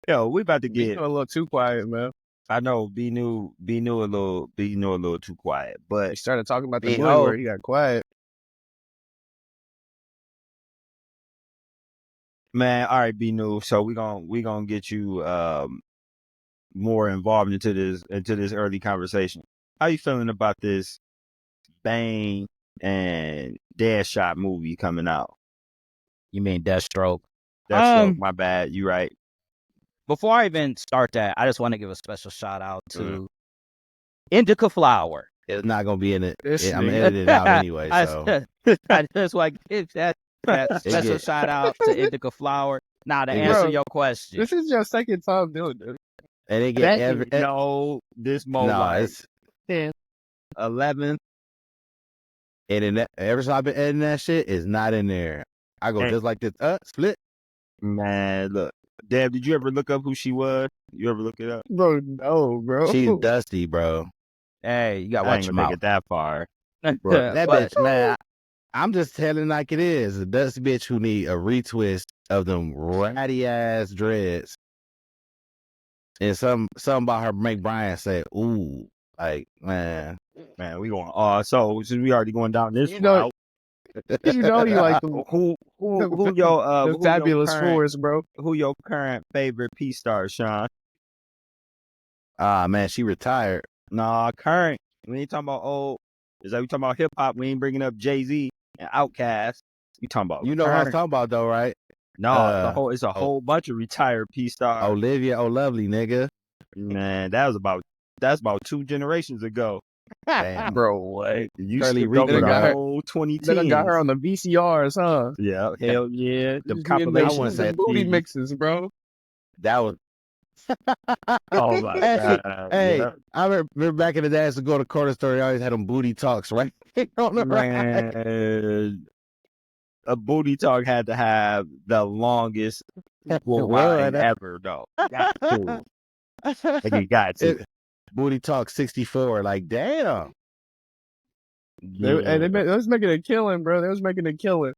Yo, we about to Be get. a little too quiet, man. I know be new a little too quiet, He but started talking about the be movie where ho, he got quiet. man. All right, be new. So we gonna get you more involved into this early conversation. How you feeling about this Bane and Deadshot movie coming out? You mean Deathstroke? Deathstroke, my bad. You right. Before I even start that, I just want to give a special shout out to Indica Flower. It's not gonna be in it. This I'm nigga. editing it out anyway. So I just want to give that special shout out to Indica Flower. Now to answer your question, This is your second time doing this. and they get every. No, this more No, like it's 11th. and every time I've been editing that shit, is not in there. I go just like this. Split. Man, look. Deb, did you ever look up who she was? You ever look it up? Bro, no, bro. She's dusty, bro. hey, you got to I watch ain't your gonna take mouth. it that far. Bro, that But- bitch, man. I'm just telling like it is. A dusty bitch who need a retwist of them ratty ass dreads. And some about her make Brian say, "Ooh, like man, We going. So since we already going down this You know- route, You know you like the who your the fabulous force, bro. who your current favorite P star, Sean? man, she retired." Nah, current. We ain't talking about old. Is that we talking about hip hop? We ain't bringing up Jay-Z and Outkast. We talking about You know what I was current. talking about though, right? No, it's a whole bunch of retired P stars. Olivia O'Lovely, nigga. Man, that's about 2 generations ago. Damn. Bro, what? You Curly skipped Rican over the got her- whole 2010s. Then I got her on the VCRs, huh? Yeah, hell yeah. The Just getting compilations. I wouldn't say the booty CDs. mixes, bro. That was Oh my Hey, god. hey, yeah. I remember back in the day, I used to go to corner store. They always had them booty talks, right? On the right. Man, a booty talk had to have the longest Well, line that- ever, though. Got to. Like you got to. Booty talk 64. Like, damn. They was making a killing, bro. They was making a killing.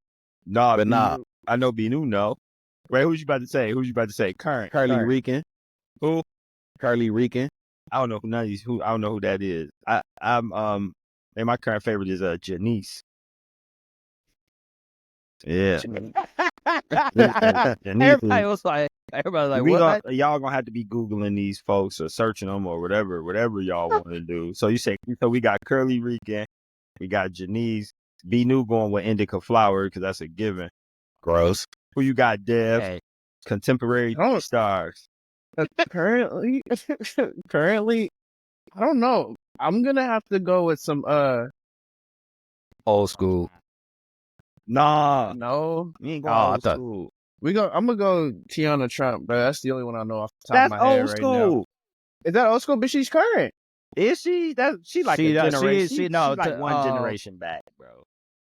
Nah, But nah. I know Binu no. Wait, who's you about to say? Current. Carly Current. Rican. Who? Carly Rican. I don't know who none of these. I don't know who that is. I'm my current favorite is Janice. Yeah. everybody was like, what? Y'all gonna have to be Googling these folks or searching them or whatever y'all want to do. So we got Curly Rican, we got Janice, B New going with Indica Flower because that's a given. Gross. Who you got, Dev? Hey, Contemporary Oh. stars. Currently, I don't know. I'm gonna have to go with some old school. Nah, no. we ain't Oh, going I old thought- school. I'm gonna go Tiana Trump, bro. That's the only one I know off the top That's of my head old right school. now. Is that old school? But she's current. Is she? She like She- a she- generation. she- She no, like to- one generation back, bro.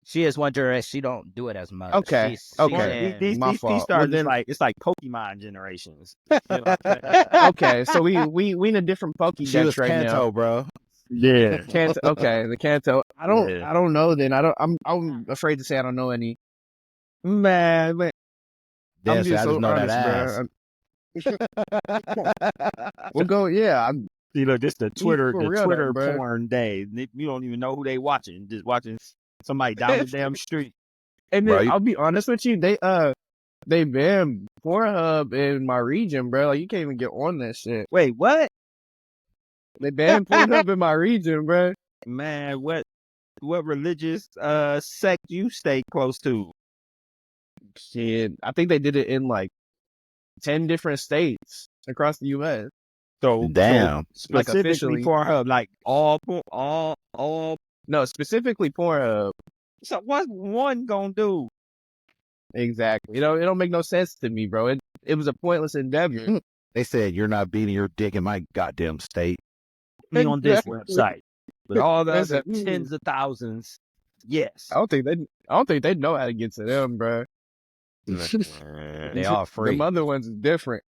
She is one generation. She don't do it as much. Okay, She's okay. in- These My these fault. stars Well, then- it's like Pokemon generations. You know what I'm saying? Okay, so we in a different Pokédex She was right Kanto, now. bro. Yeah. Kanto. Okay, the Kanto. I don't know. Then I'm afraid to say I don't know any. Man, Damn, I'm so I just know that ass. We'll go. Yeah, I'm see, look, this the Twitter for real though, bro. porn day. You don't even know who they watching. Just watching somebody down the damn street. And Bro, then you- I'll be honest with you, they banned Pornhub in my region, bro. Like you can't even get on that shit. Wait, what? They banned Pornhub in my region, bro. Man, what religious sect you stay close to? Shit, I think they did it in like 10 different states across the U.S. So Damn. Like specifically officially. Pornhub, like all. No, specifically Pornhub. So what's one gonna do? Exactly. It don't make no sense to me, bro. It was a pointless endeavor. They said you're not beating your dick in my goddamn state. Be on this Exactly. website with all the other Listen. tens of thousands. Yes. I don't think they know how to get to them, bro. They all free. Them other ones is different.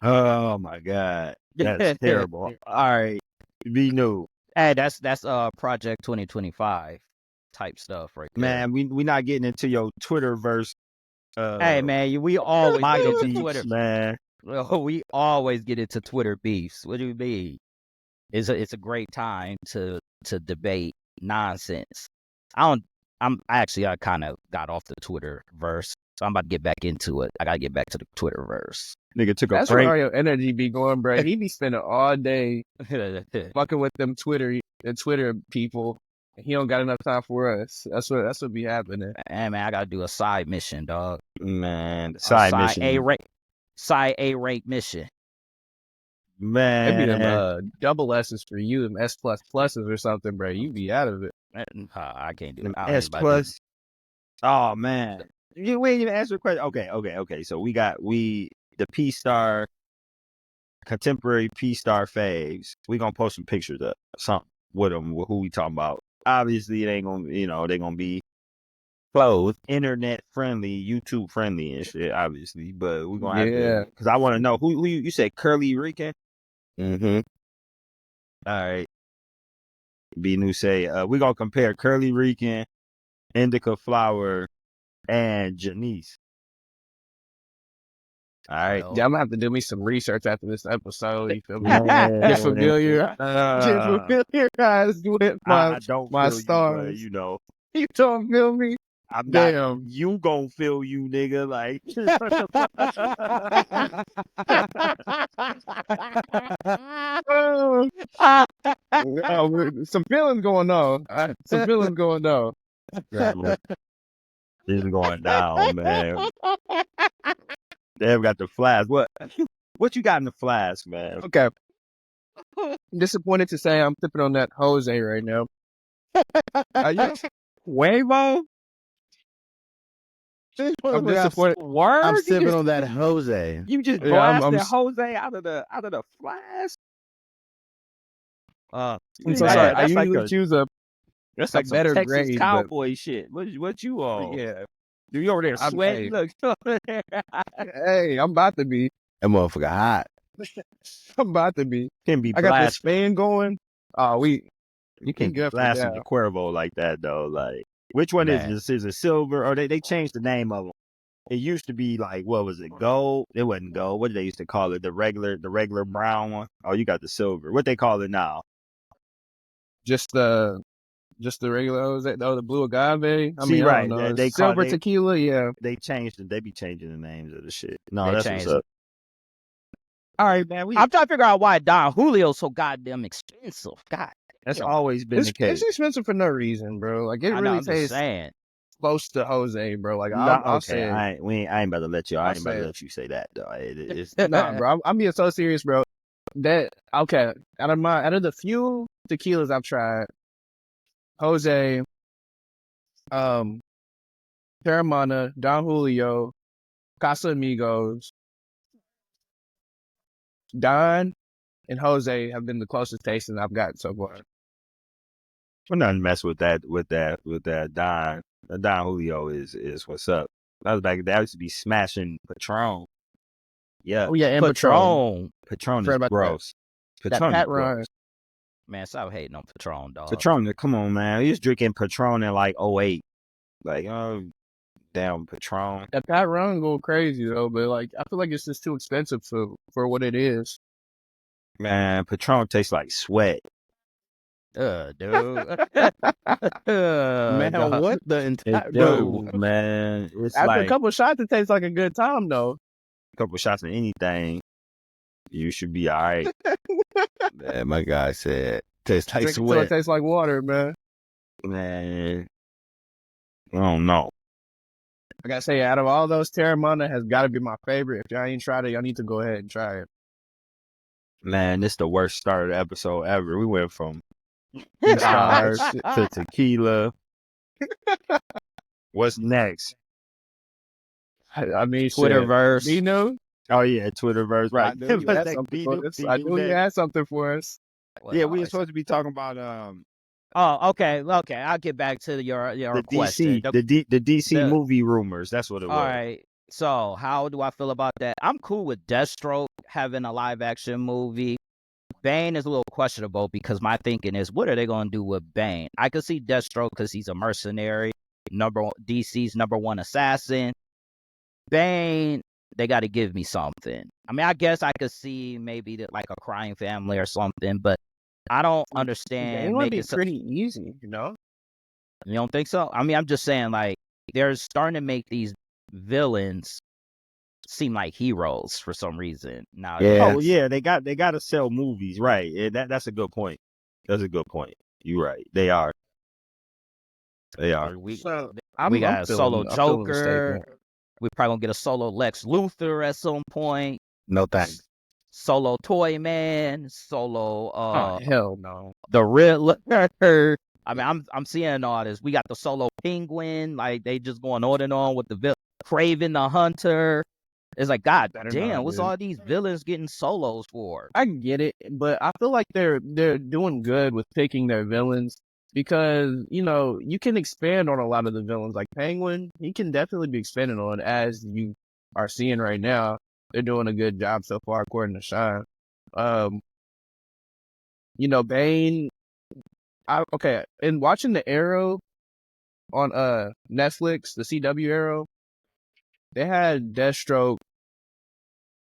Oh my god, that's terrible. All right, be new, Hey, that's Project 2025 type stuff right there. man. We not getting into your Twitterverse Hey man, we always get Michael into beefs, Twitter. man. We always get into Twitter beefs. What do you mean? It's a great time to debate nonsense. I kind of got off the Twitter verse, so I'm about to get back into it. I gotta get back to the Twitter verse. Nigga took a That's break. where your energy be going, bro. He be spending all day fucking with them Twitter people. He don't got enough time for us. That's what be happening. Man, I gotta do a side mission, dog. Man, the A side mission. Side A rank mission. Maybe Man, them double S's for you, them S pluses or something, bro. You be out of it. I can't do them it. I ain't S about to do it. plus. Oh man, we ain't even answer the question. Okay. So we the P Star contemporary P Star faves. We gonna post some pictures up, something with them. Who we talking about? Obviously, it ain't gonna, they gonna be clothed, internet friendly, YouTube friendly and shit. Obviously, but we gonna have to, because I want to know who you said Curly Rican. Mm-hmm. All right. B New say we gonna compare Curly Rican, Indica Flower, and Janice. All right. Yeah, I'm gonna have to do me some research after this episode. You feel me? Man, Get familiarized with I don't my feel stars. you, but You don't feel me? I'm Damn. not. You gon' feel you, nigga. Like Some feelings going on. Some feelings going on. this is going down, man. They've got the flash. What you got in the flash, man? Okay. I'm disappointed to say I'm sipping on that Jose right now. Wavo? I'm disappointed. Word? I'm sipping on that Jose. You just Yeah, blasted Jose out of the flash. I'm so Man, sorry. I that's like usually choose a That's a like some better Texas grade, but cowboy shit. What you on? yeah. Do you over there I'm- sweating? Look, Hey, I'm about to be. That motherfucker hot. I'm about to be. can be I got this blasting. fan going. Oh, You can can get for blasting that. the Cuervo like that though. Like, which one is Man. this? Is it silver or they changed the name of them? It used to be like, what was it? Gold? It wasn't gold. What did they used to call it? The regular brown one. Oh, you got the silver. What they call it now? Just the regular Jose. Oh, the blue agave. I See, mean, I right, don't know. they call- Silver they- tequila. Yeah. They changed it. They be changing the names of the shit. No, They that's changed what's up. All right, man. I'm trying to figure out why Don Julio's so goddamn expensive. God, That's damn. always been It's the case. expensive for no reason, bro. Like it I know, really I'm just tastes saying. close to Jose, bro. Like No, I'll okay, say it. I ain't about to let you. I I'll ain't about say to it. let you say that though. It's Nah, bro. I'm being so serious, bro. That okay. Out of the few tequilas I've tried, Jose, Terramana, Don Julio, Casamigos, Don, and Jose have been the closest tasting I've gotten so far. we're not mess with that Don. The Don Julio is what's up. That was back. That used to be smashing Patron. Yeah, Oh yeah, and Patron. Patron Forgot is about that. gross. That Patron is Pat gross. Ryan. Man, stop hating on Patron, dog. Patron, come on, man. He was drinking Patron in like 08. Like, oh, damn Patron. That Pat Ryan go crazy though, but like I feel like it's just too expensive for what it is. Man, Patron tastes like sweat. Dude. Man, Dog. what the entire Dude, man. It's After like a couple of shots, it tastes like a good time though. a couple shots of anything. You should be all right. Man, my guy said tastes like Drink it till it sweat. tastes like water, man. Man, I don't know. I gotta say, out of all those, Terramana has got to be my favorite. If y'all ain't tried it, y'all need to go ahead and try it. Man, this the worst start of the episode ever. We went from Stars. to tequila. What's next? I mean, Twitterverse. Dino, Oh yeah, Twitterverse, right? I knew you had something for us. I knew you had something for us. Yeah, we were supposed to be talking about Oh, okay. I'll get back to your the question. DC the DC the- movie rumors. That's what it was. All right. So, how do I feel about that? I'm cool with Deathstroke having a live action movie. Bane is a little questionable because my thinking is, what are they going to do with Bane? I could see Deathstroke because he's a mercenary, DC's number one assassin. Bane, they got to give me something. I mean, I guess I could see maybe that like a crying family or something, but I don't understand Bane would be making so. pretty easy, you know. You don't think so? I mean, I'm just saying like they're starting to make these villains seem like heroes for some reason nowadays. Oh yeah, they got to sell movies, right? That's a good point. That's a good point. You're right. They are. They are. We So we got a solo I'm feeling the Joker. statement. We're probably gonna get a solo Lex Luthor at some point. No thanks. Solo Toy Man. Solo Oh hell no. the Riddler. I mean, I'm seeing all this. We got the solo Penguin. Like they just going on and on with the Craven the Hunter. It's like, God Better damn, not, what's dude. all these villains getting solos for? I get it, but I feel like they're doing good with picking their villains because, you know, you can expand on a lot of the villains. Like Penguin, he can definitely be expanded on, as you are seeing right now. They're doing a good job so far, according to Shine. You know, Bane. Okay, in watching the Arrow on Netflix, the CW Arrow, they had Deathstroke.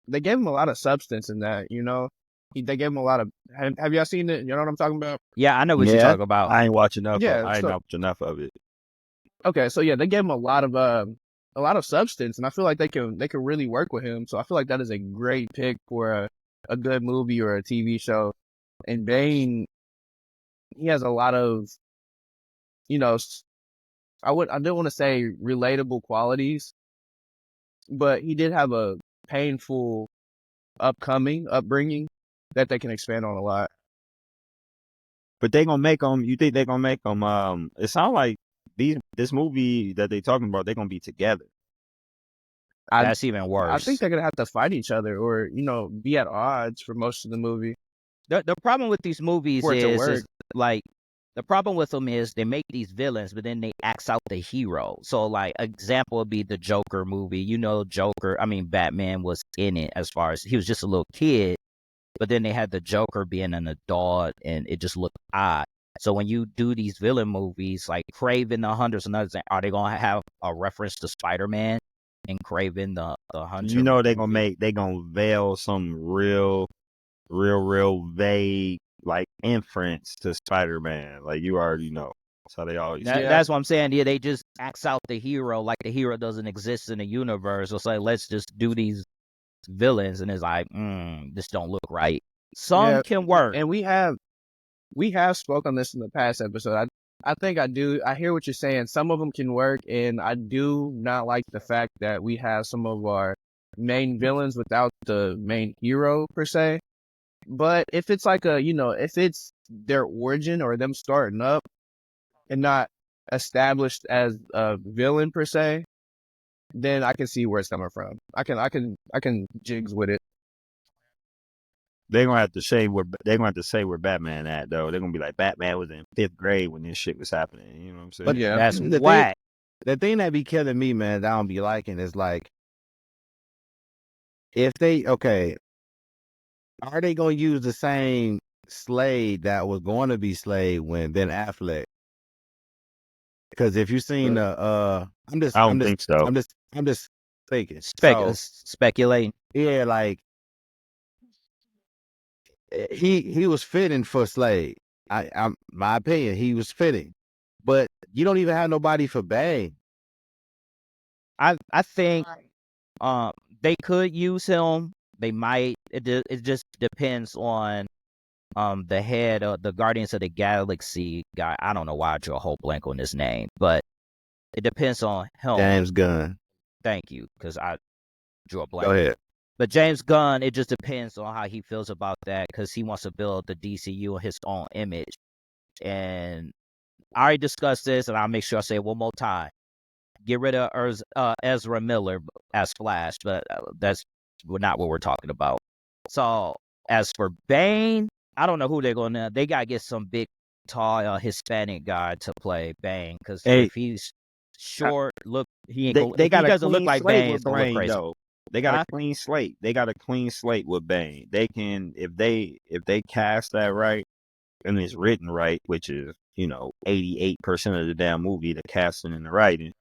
They gave him a lot of substance in that, you know. They gave him a lot of. Have y'all seen it? You know what I'm talking about? Yeah, I know what you're talking about. I ain't watching enough. Yeah, I ain't watched enough of it. Okay, so yeah, they gave him a lot of substance, and I feel like they can really work with him. So I feel like that is a great pick for a good movie or a TV show. And Bane, he has a lot of, you know, I didn't want to say relatable qualities, but he did have a painful upbringing that they can expand on a lot. But they gonna make them. You think they gonna make them? It sounds like this movie that they talking about, they gonna be together. That's even worse. I think they're gonna have to fight each other, or you know, be at odds for most of the movie. The problem with these movies For it to is work. like the problem with them is they make these villains, but then they axe out the hero. So like example would be the Joker movie. You know, Batman was in it as far as he was just a little kid, but then they had the Joker being an adult, and it just looked odd. So when you do these villain movies like Craven the Hunter's another thing, are they gonna have a reference to Spider-Man and Craven the Hunter? You know they gonna veil some real vague like inference to Spider-Man. Like you already know. That's how they always. That's what I'm saying. Yeah, they just axe out the hero like the hero doesn't exist in the universe. It's like let's just do these villains, and it's like, this don't look right. Some can work, and we have spoke on this in the past episode. I think I hear what you're saying. Some of them can work, and I do not like the fact that we have some of our main villains without the main hero per se. But if it's like if it's their origin or them starting up and not established as a villain per se, then I can see where it's coming from. I can jigs with it. They're gonna have to say where Batman at though. They're gonna be like Batman was in 5th grade when this shit was happening. You know what I'm saying? But yeah, that's whack. The thing that be killing me, man, that I don't be liking is like, if they are they gonna use the same Slade that was going to be Slade when Ben Affleck? Because if you've seen I don't think so. I'm just thinking. Speculating. Yeah, like he was fitting for Slade. I'm my opinion, he was fitting, but you don't even have nobody for Bane. I think they could use him. They might. It just depends on the head of the Guardians of the Galaxy guy. I don't know why I drew a whole blank on his name, but it depends on him. James Gunn. Thank you, because I drew a blank. Go ahead. But James Gunn, it just depends on how he feels about that, because he wants to build the DCU in his own image. And I already discussed this, and I'll make sure I say it one more time. Get rid of Ezra Miller as Flash, but that's not what we're talking about. So as for Bane, I don't know who they're going to. They got to get some big, tall Hispanic guy to play Bane, because if he's short, he doesn't look like Bane. It's gonna look crazy. Though. They got a clean slate. They got a clean slate with Bane. They can if they cast that right and it's written right, which is 88% of the damn movie, the casting and the writing.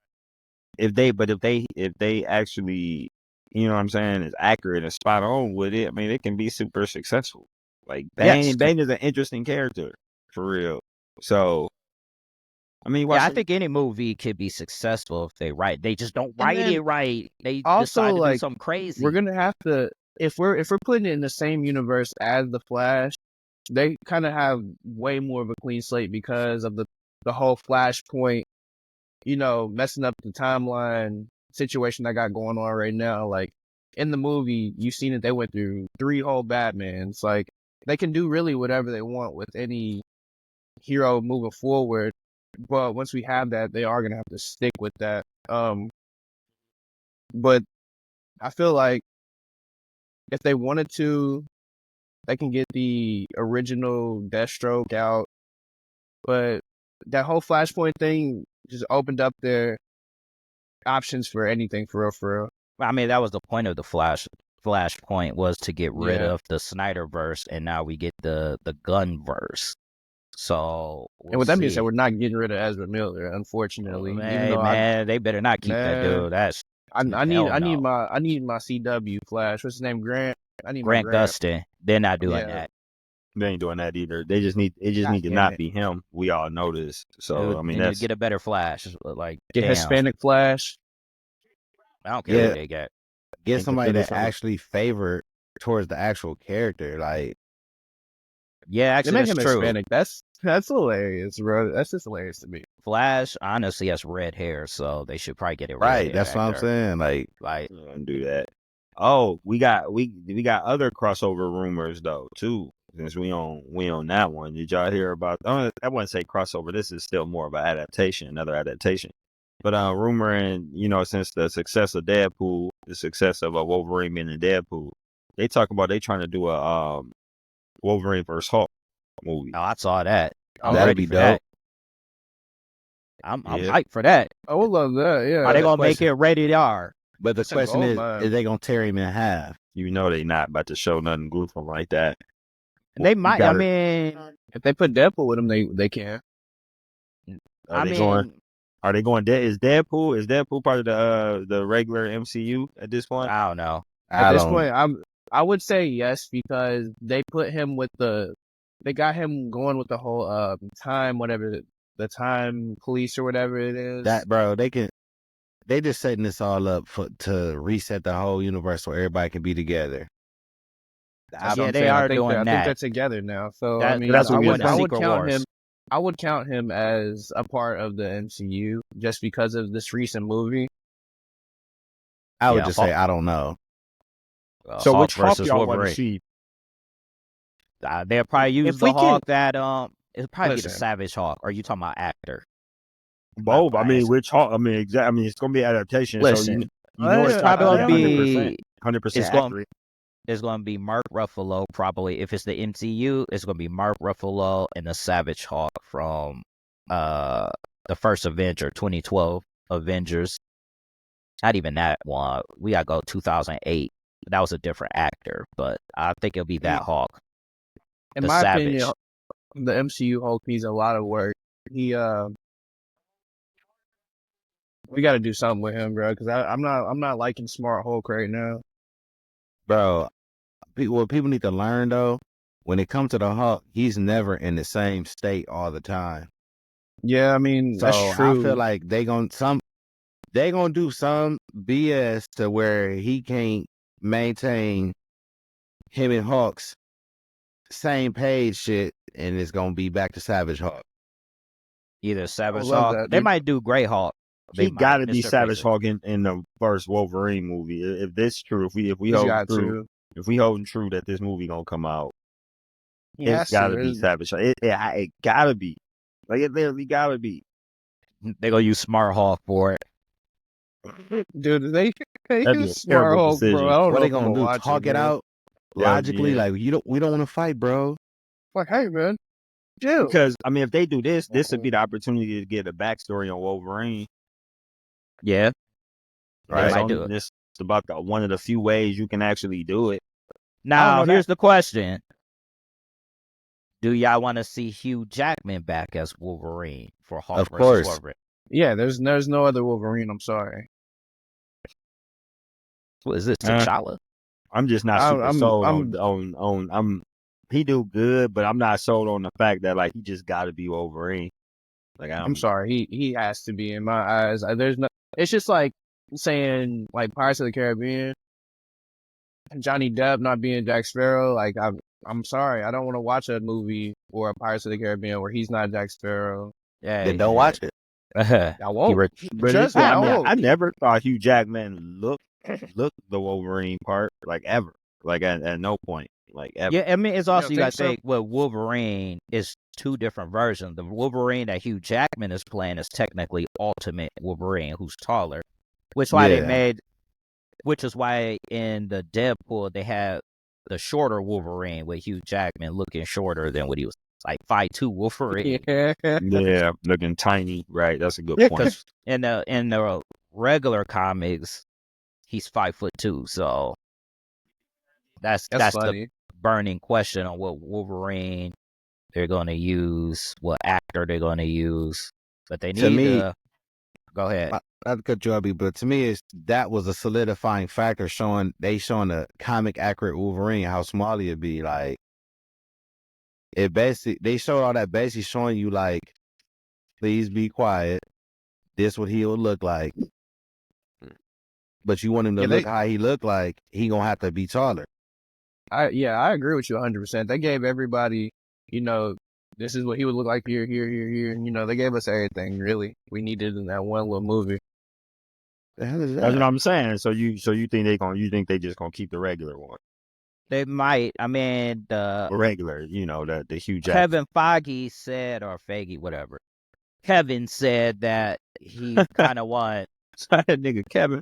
if they actually, you know what I'm saying, is accurate and spot on with it, I mean, it can be super successful. Like Yes. Bane is an interesting character for real. So, I mean, Yeah, I think any movie could be successful if they write. They just don't write then it right. They also, decide to do like, something crazy. we're gonna have to, if we're putting it in the same universe as the Flash, they kind of have way more of a clean slate because of the whole Flashpoint, messing up the timeline situation I got going on right now. Like, in the movie, you've seen it. They went through 3 whole Batmans. Like, they can do really whatever they want with any hero moving forward. But once we have that, they are gonna have to stick with that. But I feel like if they wanted to, they can get the original Deathstroke out. But that whole Flashpoint thing just opened up their options for anything, for real, for real. I mean, that was the point of the Flashpoint was to get rid Yeah. of the Snyderverse, and now we get the Gunverse. So And we'll with that being see. said, we're not getting rid of Ezra Miller, unfortunately. Hey, man, they better not keep that Man, dude. That's I hell need no. my CW Flash. What's his name? Grant. I need Grant my Grant. Gustin. They're not doing Yeah. that. they ain't doing that either. They just need to God damn not it. be him. We all know this. So I mean, They need to that's get a better Flash. Like, Get damn, Hispanic Flash. I don't care Yeah. who they get. Get and somebody consider that some- actually favored towards the actual character. Like, Yeah, They actually, make that's him true. Hispanic. That's hilarious, bro. That's just hilarious to me. Flash honestly has red hair, so they should probably get it right? That's what I'm saying. Like, Don't do that. Oh, we got other crossover rumors though too. Since we on that one, did y'all hear about? I wouldn't say crossover. This is still more of an adaptation, another adaptation. But rumoring, since the success of Deadpool, the success of Wolverine being in Deadpool, they talk about they trying to do a Wolverine versus Hulk movie. Oh, I saw that. I'm that'd ready be for dope. that. I'm Yeah. hyped for that. I would love that. Yeah. Are they gonna question- make it rated R? But the That's a question gold is mine. they gonna tear him in half? You know they not about to show nothing gruesome like that. They You might. I gotta- mean, If they put Deadpool with him, they can. Are they going? Are they going? Is Deadpool part of the regular MCU at this point? I don't know. At this point, I would say yes, because they put him with they got him going with the whole time, whatever, the time police or whatever it is. That, bro, they just setting this all up to reset the whole universe so everybody can be together. That's what Yeah, I'm they saying. are I think doing I think they're that. together now. So That- I mean, that's what I we would got. Secret count Wars. him. I would count him as a part of the MCU just because of this recent movie. I would Yeah, just Hulk- say I don't know. So Hulk which Hulk versus y'all want to Wolverine. see? They'll probably use If the we can- Hulk that it'll probably be the Listen. Savage Hulk. Or you talking about actor? Both. I mean, bias. which Hulk? I mean, exactly. I mean, it's gonna be adaptation. Listen, so you know it's probably gonna be 100% it's gonna- accurate. It's going to be Mark Ruffalo, probably. If it's the MCU, it's going to be Mark Ruffalo and the Savage Hulk from the first Avenger, 2012 Avengers. Not even that one. We got to go 2008. That was a different actor, but I think it'll be that Hulk. in the my Savage. opinion, the MCU Hulk needs a lot of work. We got to do something with him, bro. Because I'm not liking Smart Hulk right now. Bro, what people need to learn though, when it comes to the Hulk, he's never in the same state all the time. Yeah, I mean, So that's true. I feel like they gonna do some BS to where he can't maintain him and Hulk's same page shit, and it's gonna be back to Savage Hulk. Either Savage love Hulk. that, They dude. might do Grey Hulk. They He got to might. be Mr. Savage Freezer. Hulk in the first Wolverine movie. If this is true, if we He's hold got true, to. if we holding true that this movie gonna come out, He it's has got to. to be Savage Hulk. It gotta be. Like it literally gotta be. They going to use Smart Hulk for it. Dude, they That'd be a use Smart terrible Hulk, decision. bro. I don't What know they if I'm gonna do? watch Talk it bro. out Yeah, logically? yeah. Like we don't want to fight, bro. Like, hey, man, chill. Because I mean, if they do this would be the opportunity to get a backstory on Wolverine. Yeah. Right? might do it. This is about one of the few ways you can actually do it. Now, know here's the question. Do y'all want to see Hugh Jackman back as Wolverine for Hulk Of versus course. Wolverine? Yeah, there's no other Wolverine. I'm sorry. What is this, Uh, T'Challa? I'm just not super I'm sold I'm on. He do good, but I'm not sold on the fact that like he just got to be Wolverine. Like I'm sorry. He has to be in my eyes. There's no. It's just like saying like Pirates of the Caribbean, Johnny Depp not being Jack Sparrow. Like I'm sorry. I don't want to watch a movie or a Pirates of the Caribbean where he's not Jack Sparrow. Yeah, Then don't watch it. I won't. But Trust me, I I mean, won't. I never thought Hugh Jackman looked the Wolverine part like ever, like at no point, like ever. Yeah, I mean, it's You also don't you think got to so? think. Well, Wolverine is two different versions. The Wolverine that Hugh Jackman is playing is technically Ultimate Wolverine, who's taller, which why they Yeah. made, which is why in the Deadpool they had the shorter Wolverine with Hugh Jackman looking shorter than what he was, like 5'2" Wolverine. Yeah. Yeah, looking tiny, right? That's a good point. Because in the regular comics, he's 5'2", so that's That's the funny. burning question on what Wolverine they're going to use, what actor they're going to use. But they To need me, to go ahead. not to cut you off, but to me, that was a solidifying factor showing the comic accurate Wolverine how small he'd be. Like it basically they showed all that basically showing you like, please be quiet. This what he would look like. But you want him to Yeah, look how he looked like, he gonna have to be taller. I agree with you 100%. They gave everybody, this is what he would look like here, here, here, here. And, they gave us everything, really. We needed in that one little movie. The hell is That's what that? I'm saying. So you think they just gonna keep the regular one, They might. I mean, the regular, the Hugh Jackman. Kevin Feige said, or Feige, whatever. Kevin said that he kind of want, that nigga Kevin.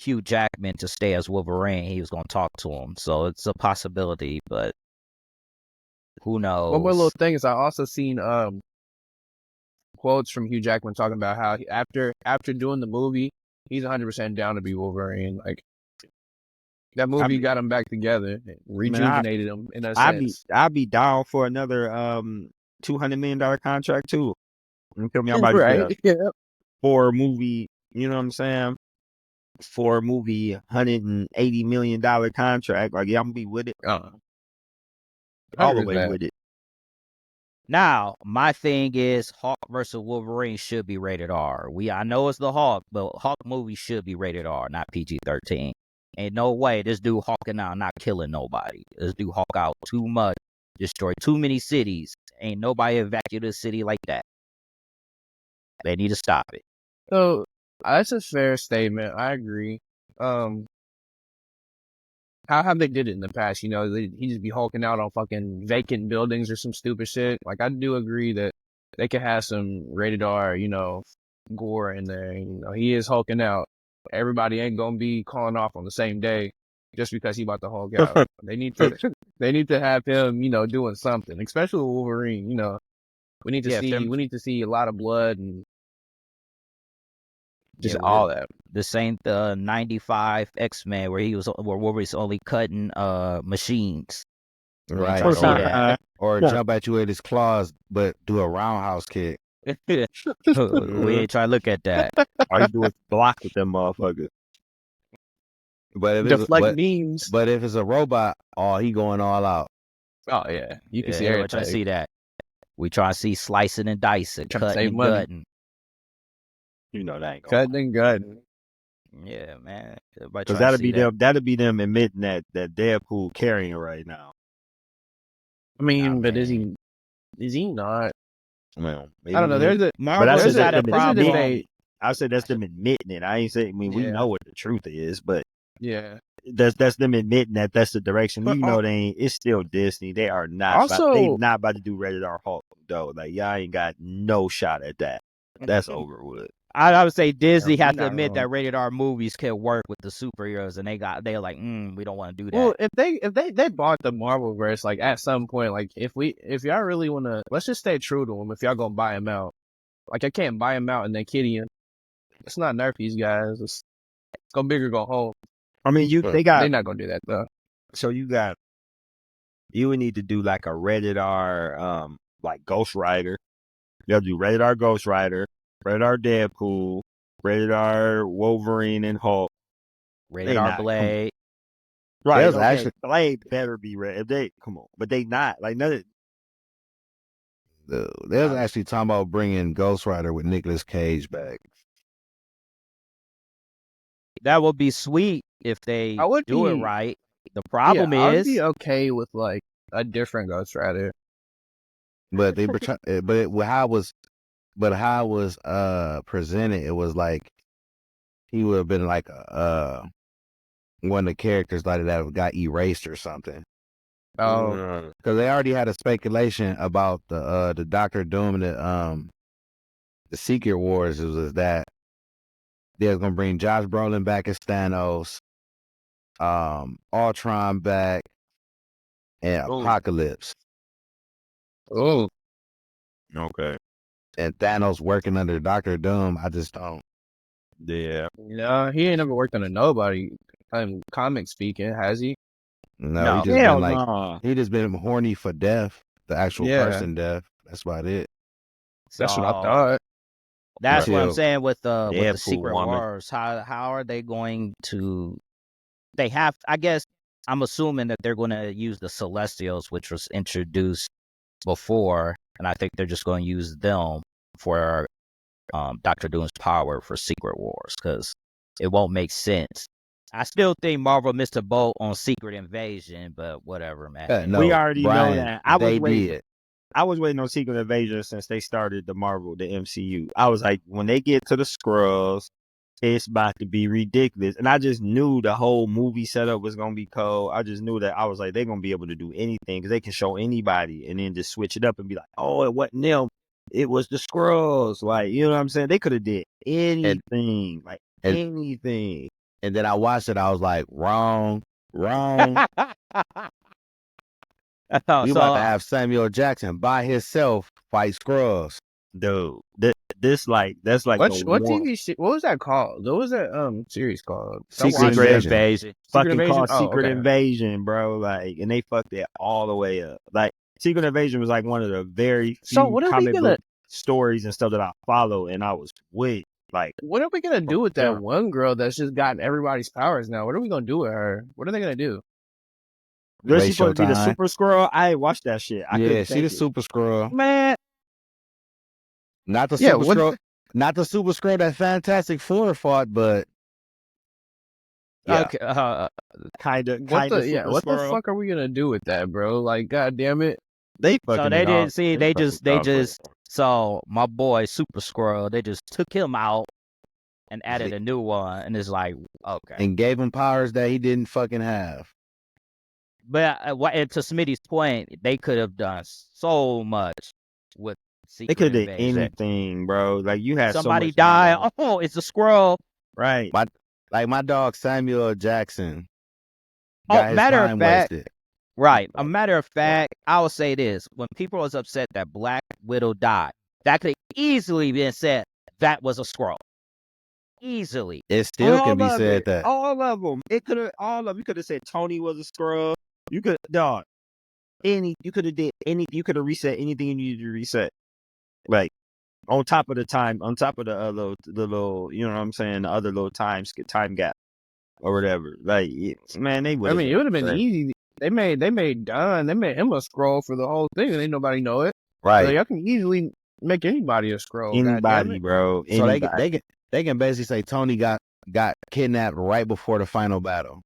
Hugh Jackman to stay as Wolverine. He was going to talk to him, so it's a possibility, but who knows? One more little thing is I also seen quotes from Hugh Jackman talking about how after doing the movie, he's 100% down to be Wolverine. Like that movie got him back together, rejuvenated him in a sense. I'd be down for another $200 million contract too. You feel me? I'm about to Right? get Yeah. for a movie. You know what I'm saying? For a movie, $180 million contract. Like, yeah, I'm gonna be with it all the way 100%. with it. Now, my thing is Hawk versus Wolverine should be rated R. I know it's the Hawk, but Hawk movies should be rated R, not PG-13. Ain't no way this dude hawking out not killing nobody. This dude hawk out too much, destroy too many cities. Ain't nobody evacuated a city like that. They need to stop it. So that's a fair statement. I agree. How have they did it in the past? He just be hulking out on fucking vacant buildings or some stupid shit. Like I do agree that they could have some rated R, gore in there. He is hulking out. Everybody ain't gonna be calling off on the same day just because he about to hulk out. They need to they need to have him, doing something, especially with Wolverine. We need to see a lot of blood and just all that. This ain't the 95 X-Men where Wolverine's only cutting machines. Right. Trying to see that. Or jump at you with his claws, but do a roundhouse kick. We ain't trying to look at that. All you do is block with them motherfuckers. But if Deflect beams. But if it's a robot, he going all out. Oh yeah, you can see We're everything. trying to see that. We try to see slicing and dicing, Trying to cutting save and money. gutting. That ain't going. Cutting and gutting. Yeah, man. Everybody Because trying to that'll see be that. them. That'll be them admitting that Deadpool carrying right now. I mean, but is he not? Well, I don't know. There's a Marvel that's has had a them problem. admitting- I said that's them admitting it. I ain't say. I mean, we Yeah. know what the truth is, but yeah. that's them admitting that that's the direction. But Even though they ain't, it's still Disney. They are not. Also- they not about to do rated R Hulk though. Like y'all ain't got no shot at that. That's over with. I would say Disney Yeah, has you're to not admit wrong. that rated R movies can work with the superheroes, and they're like, we don't want to do that. Well, if they bought the Marvel verse, like at some point, like if y'all really want to, let's just stay true to them. If y'all gonna buy him out, like I can't buy him out and then kitty him. Let's not nerf these guys. Let's go big or go home. I mean, They're not gonna do that though. So you would need to do like a rated R, like Ghost Rider. You have to do rated R Ghost Rider. Rated R Deadpool, rated R Wolverine and Hulk. Rated They R not Blade. right. There's Okay, actually Blade better be rated. If they come on, but they not like none. There's actually talking about bringing Ghost Rider with Nicolas Cage back. That would be sweet if they I would do it be- right. The problem I would is, be okay with like a different Ghost Rider. But they were how it was presented, it was like he would have been like one of the characters like that got erased or something. Oh, Because they already had a speculation about the Doctor Doom and the Secret Wars was that they was gonna bring Josh Brolin back as Thanos, Ultron back, and Apocalypse, oh, Okay. and Thanos working under Doctor Doom. I just don't. Yeah. no, he ain't never worked on a nobody. Comic speaking, has he? No, No. he just Hell been like no. he just been horny for death, the actual Yeah. person death. That's about it. That's what I so thought. that's what I'm Until- saying with the Deadpool Secret woman. Wars. How are they going to? They have. I guess I'm assuming that they're going to use the Celestials, which was introduced before, and I think they're just going to use them for Doctor Doom's power for Secret Wars because it won't make sense. I still think Marvel missed a boat on Secret Invasion, but whatever, man. No, We already Brian, know that. I was they waiting. did. I was waiting on Secret Invasion since they started the MCU. I was like, when they get to the Skrulls, it's about to be ridiculous. And I just knew the whole movie setup was going to be cold. I just knew that I was like, they're going to be able to do anything because they can show anybody and then just switch it up and be like, oh, it wasn't them. It was the Skrulls. Like, you know what I'm saying? They could have did anything. Anything. And then I watched it. I was like, wrong. We about to have Samuel Jackson by himself fight Skrulls. Dude, that's like What the one. TV what was that called? What was that series called? Secret Invasion. Fucking Invasion? called Oh, Secret okay. Invasion, bro. Like, and they fucked it all the way up. Like, Secret Invasion was like one of the very few So what are we comic gonna book stories and stuff that I follow, and I was with. Like, what are we gonna do with Yeah. that one girl that's just gotten everybody's powers now? What are we gonna do with her? What are they gonna do? was she Waste supposed to be the your time. Super Skrull? I ain't watched that shit. I Yeah, couldn't she take the it. Super Skrull. Man, Not the Yeah, Super what- Skrull. Not the Super Skrull that Fantastic Four fought, but yeah. Okay. kind of. What the fuck are we gonna do with that, bro? Like, god damn it. They fucking. So they it all- didn't see. They just. So my boy Super Squirrel, they just took him out and added a new one, and it's like, okay. And gave him powers that he didn't fucking have. But and to Smitty's point, they could have done so much with Secret They could have did Invasion. anything, bro. Like, you had Somebody so much died. going on. Oh, it's a squirrel. Right. Like my dog Samuel Jackson. Oh, Got his matter of time fact, wasted. right. A matter of fact, I will say this: when people was upset that Black Widow died, that could have easily been said that was a squirrel. Easily. It still All can be of said it. that. All of them. It could have. All of you could have said Tony was a scrub. You could, dog. You could have did any. You could have reset anything you needed to reset. Like, on top of the time, on top of the little, you know what I'm saying, the other little time gap or whatever. Like, man, they would. I mean, it would have been easy. They made him a scroll for the whole thing, and ain't nobody know it. Right. So y'all can easily make anybody a scroll. Anybody, bro. So Anybody. they can basically say Tony got kidnapped right before the final battle.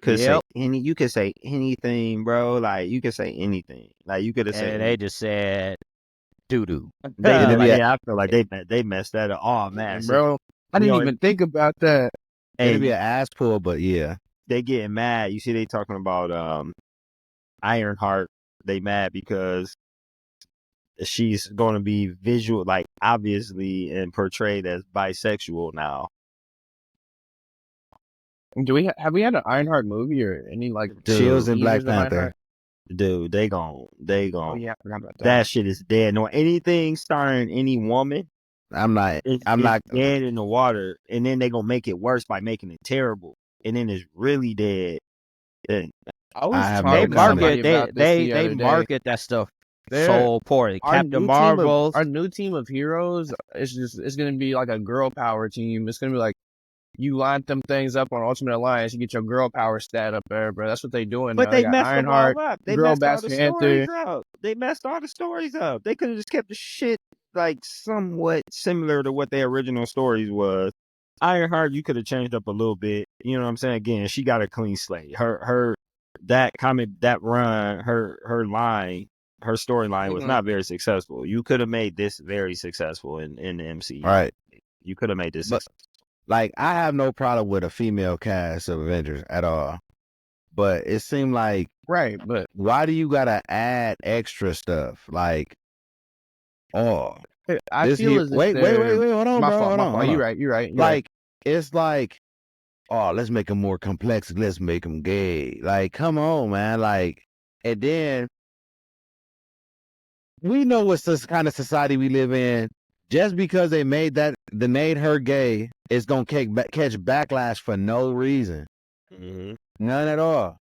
Say you could say anything, bro. Like, you could say anything. Like, you could have said. And they just said doo doo. I feel like they messed that up. Oh man, bro. I didn't even think about that. It'd be an ass pull, but yeah. They getting mad. You see, they talking about Ironheart. They mad because she's going to be visual, like, obviously, and portrayed as bisexual now. Have we had an Ironheart movie or any like She was in Black teasers of Panther. Ironheart? Dude, they gon' Oh yeah, I forgot about that. that shit is dead. No, anything starring any woman, I'm not it's dead in the water, and then they gonna make it worse by making it terrible, and then it's really dead. And I was I have talking no to comment. somebody about this the other They day. market that stuff So poor. Captain Marvel. Our new team of heroes it's gonna be like a girl power team. It's gonna be like you line them things up on Ultimate Alliance, you get your girl power stat up there, bro. That's what they doing But now. They they got messed them all Ironheart, up. They Girl messed all Bass the Panther. stories up. They messed all the stories up. They could have just kept the shit like somewhat similar to what their original stories was. Ironheart, you could have changed up a little bit. You know what I'm saying? Again, she got a clean slate. Her that comic, that run, her line, her storyline was not very successful. You could have made this very successful in the MCU. Right. You could have made this But successful. like, I have no problem with a female cast of Avengers at all. But it seemed like, Right, but why do you gotta add extra stuff? Like, oh, I this feel here. as if Wait, hold on, my bro. fault, Hold my on, fault. hold You on. right, you're right. Like, it's like, oh, let's make them more complex. Let's make them gay. Like, come on, man. Like, and then we know what's this kind of society we live in. Just because they made her gay, it's gonna catch backlash for no reason, none at all.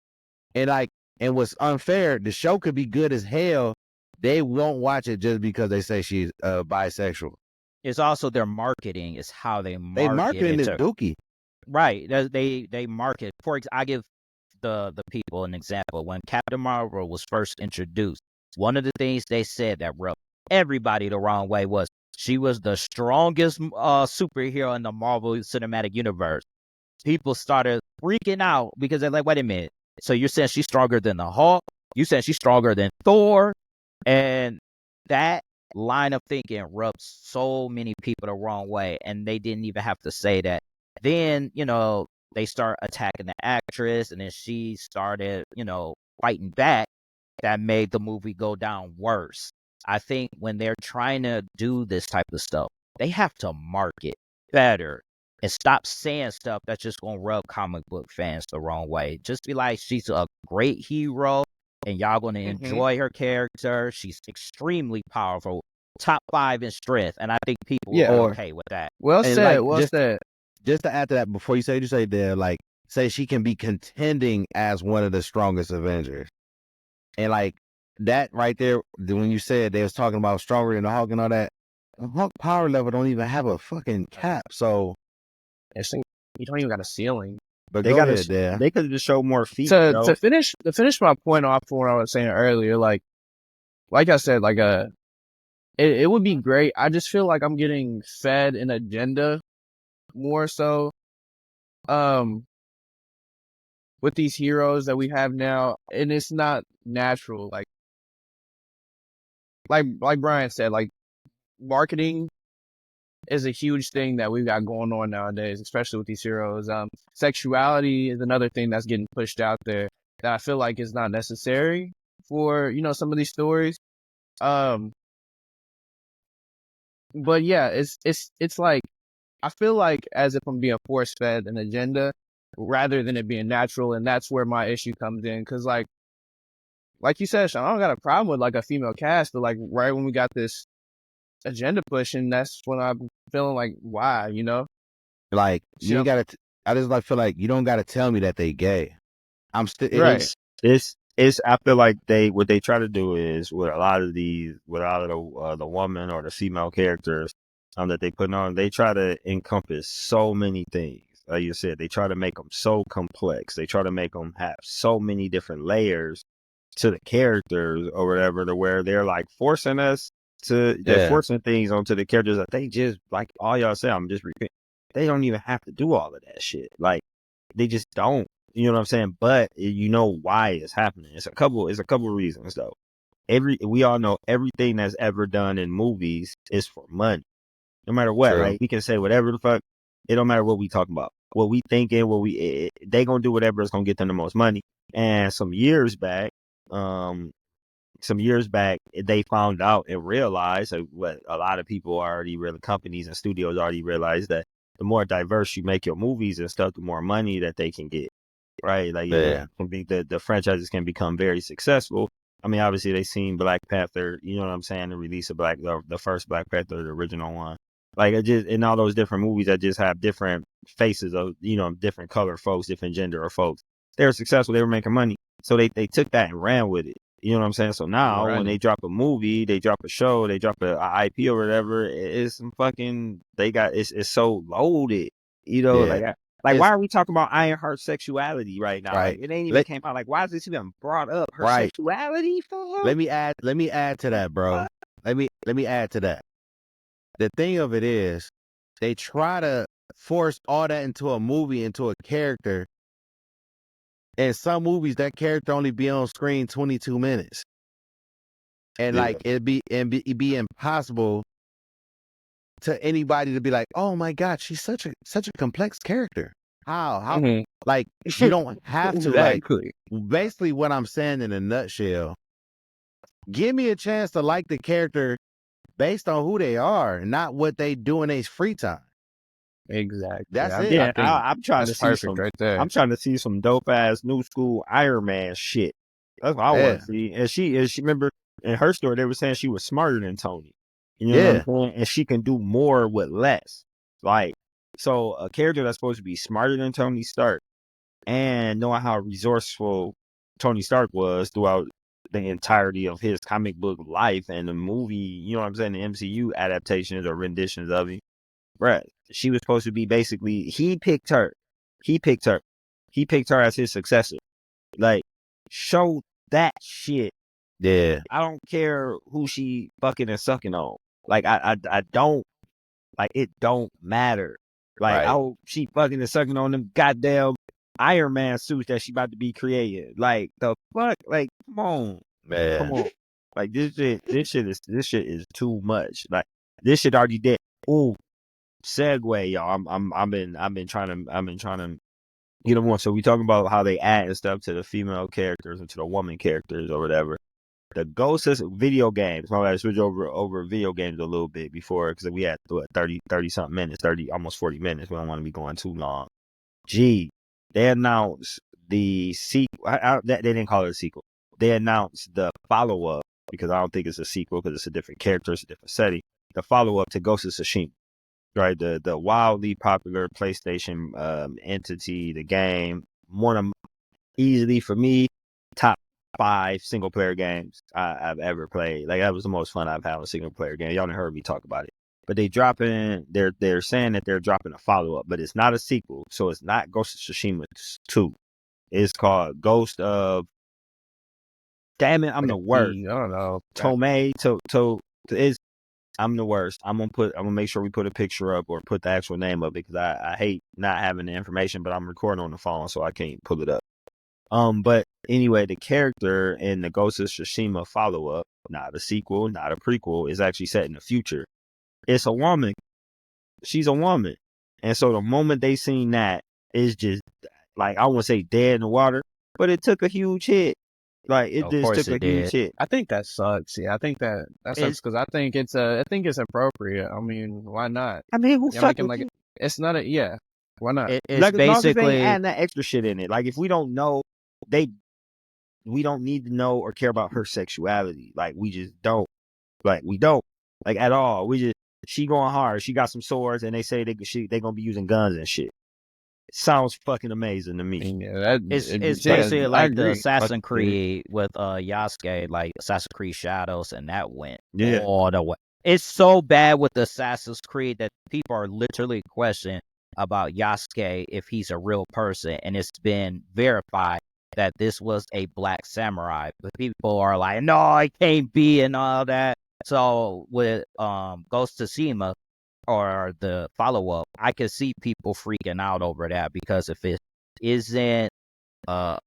And like, and what's unfair, the show could be good as hell. They won't watch it just because they say she's bisexual. It's also their marketing. Is how they They market marketing it is to. dookie. Right. They market. I give the people an example. When Captain Marvel was first introduced, one of the things they said that rubbed everybody the wrong way was she was the strongest superhero in the Marvel Cinematic Universe. People started freaking out because they're like, wait a minute. So you're saying she's stronger than the Hulk? You saying she's stronger than Thor? And that line of thinking rubbed so many people the wrong way, and they didn't even have to say that. Then, they start attacking the actress, and then she started, fighting back. That made the movie go down worse. I think when they're trying to do this type of stuff, they have to market better and stop saying stuff that's just going to rub comic book fans the wrong way. Just be like, she's a great hero, and y'all going to enjoy her character. She's extremely powerful, top 5 in strength, and I think people are okay with that. Well And said, like, well said. Just to add to that, before you say there, like, say she can be contending as one of the strongest Avengers. And like that right there, when you said they was talking about stronger than the Hulk and all that, the Hulk power level don't even have a fucking cap. So You don't even got a ceiling. but They go got ahead, there. They could have just showed more feet. To finish my point off for what I was saying earlier, like I said, like it would be great. I just feel like I'm getting fed an agenda more so. With these heroes that we have now, and it's not natural. Like Brian said, like marketing is a huge thing that we've got going on nowadays, especially with these heroes. Sexuality is another thing that's getting pushed out there that I feel like is not necessary for, some of these stories. But yeah, it's like, I feel like as if I'm being force fed an agenda rather than it being natural. And that's where my issue comes in. Cause like you said, Sean, I don't got a problem with like a female cast, but like right when we got this agenda pushing, that's when I'm feeling like, why, Like, you ain't So- gotta, I just like feel like you don't gotta tell me that they gay. I'm still, Right. It's I feel like what they try to do is with a lot of the woman or the female characters that they put on, they try to encompass so many things. Like you said, they try to make them so complex. They try to make them have so many different layers to the characters or whatever, to where they're like forcing us they're forcing things onto the characters that they just, like all y'all say, I'm just repeating, they don't even have to do all of that shit. Like, they just don't. You know what I'm saying? But you know why it's happening. It's a couple of reasons though. We all know everything that's ever done in movies is for money. No matter what, True. right? We can say whatever the fuck. It don't matter what we talking about. What we thinking, they gonna do whatever is gonna get them the most money. And some years back, they found out and realized what a lot of people already companies and studios already realized, that the more diverse you make your movies and stuff, the more money that they can get. Right? Like, the franchises can become very successful. I mean, obviously they seen Black Panther, you know what I'm saying, the release of the first Black Panther, the original one. Like, it just, in all those different movies that just have different faces of, different color folks, different gender of folks. They were successful, they were making money. So they took that and ran with it. You know what I'm saying? So now when they drop a movie, they drop a show, they drop a IP or whatever, it's some fucking it's so loaded. You know, Yeah. like why are we talking about Ironheart's sexuality right now? Right. Like it ain't even came out. Like why is this even brought up? Her Right. sexuality for her? Let me add to that, bro. Let me add to that. The thing of it is, they try to force all that into a movie, into a character. In some movies, that character only be on screen 22 minutes. And like it'd be impossible to anybody to be like, oh my God, she's such a complex character. How? Like you don't have to Exactly. like basically what I'm saying in a nutshell. Give me a chance to like the character based on who they are, not what they do in their free time. Exactly. That's it. Yeah, think I'm trying to that's see perfect right there. I'm trying to see some dope ass new school Iron Man shit. That's what I want to see. And she remember in her story they were saying she was smarter than Tony. You know what I'm saying? And she can do more with less. Like so a character that's supposed to be smarter than Tony Stark and knowing how resourceful Tony Stark was throughout the entirety of his comic book life and the movie, you know what I'm saying, the MCU adaptations or renditions of him. Bruh, she was supposed to be basically, he picked her. He picked her as his successor. Like, show that shit. Yeah. I don't care who she fucking and sucking on. Like, I don't, like, it don't matter. Like, Right. I hope she fucking and sucking on them goddamn Iron Man suits that she about to be creating. Like, the fuck? Like, come on. Man. Come on. Like, this shit is too much. Like, this shit already dead. Ooh. Segue, y'all. I've been trying to get them on. So we talking about how they add stuff to the female characters and to the woman characters or whatever. The Ghost of video games. My bad, switch over video games a little bit before because we had 30 something minutes, 30 almost 40 minutes. We don't want to be going too long. Gee, they announced the sequel. They didn't call it a sequel. They announced the follow up because I don't think it's a sequel because it's a different character, it's a different setting. The follow up to Ghost of Tsushima. Right, the wildly popular PlayStation entity, the game, one of easily for me top 5 single player games I've ever played. Like that was the most fun I've had with a single player game. Y'all done heard me talk about it. But they're saying that they're dropping a follow up, but it's not a sequel, so it's not Ghost of Tsushima 2. It's called Ghost of. Damn it, I'm the worst. I don't know. Tomei to is. I'm the worst. I'm gonna make sure we put a picture up or put the actual name of it because I hate not having the information, but I'm recording on the phone, so I can't pull it up. But anyway, the character in the Ghost of Tsushima follow up, not a sequel, not a prequel, is actually set in the future. It's a woman. She's a woman, and so the moment they seen that, is just like I won't say dead in the water, but it took a huge hit. Like it Of just course took it a huge did. hit. I think that sucks. Yeah, I think that sucks because I think it's appropriate. I mean, why not? I mean, who Yeah, fucking like it's not a Why not? It's like as long as they ain't basically adding that extra shit in it. Like if we don't know, we don't need to know or care about her sexuality. Like we just don't. Like we don't. Like at all. She going hard. She got some swords, and they say they gonna be using guns and shit. Sounds fucking amazing to me. Yeah, it's yeah, basically I like the agree. Assassin's Creed with Yasuke, like Assassin's Creed Shadows, and that went Yeah. all the way. It's so bad with the Assassin's Creed that people are literally questioning about Yasuke if he's a real person, and it's been verified that this was a black samurai. But people are like, no, it can't be, and all that. So with Ghost of Tsushima or the follow up, I could see people freaking out over that because if it isn't how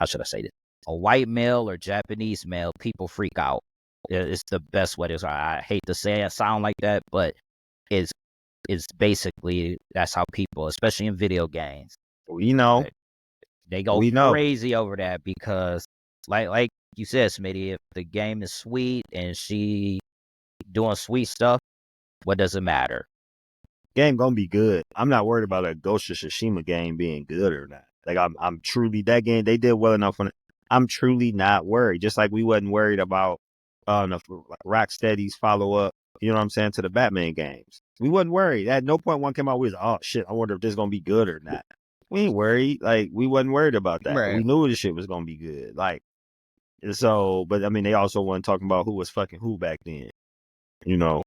should I say this? A white male or Japanese male, people freak out. It's the best way to. I hate to say it, sound like that, but it's basically that's how people, especially in video games, We know. they go crazy over that because, like you said, Smitty, if the game is sweet and she doing sweet stuff, what does it matter? Game gonna be good. I'm not worried about a Ghost of Tsushima game being good or not. Like I'm truly that game. They did well enough on it. I'm truly not worried. Just like we wasn't worried about Rocksteady's follow up. You know what I'm saying, to the Batman games. We wasn't worried. At no point one came out with, oh shit, I wonder if this is gonna be good or not. We ain't worried. Like we wasn't worried about that. Right. We knew this shit was gonna be good. Like So, but I mean, they also weren't talking about who was fucking who back then. You know,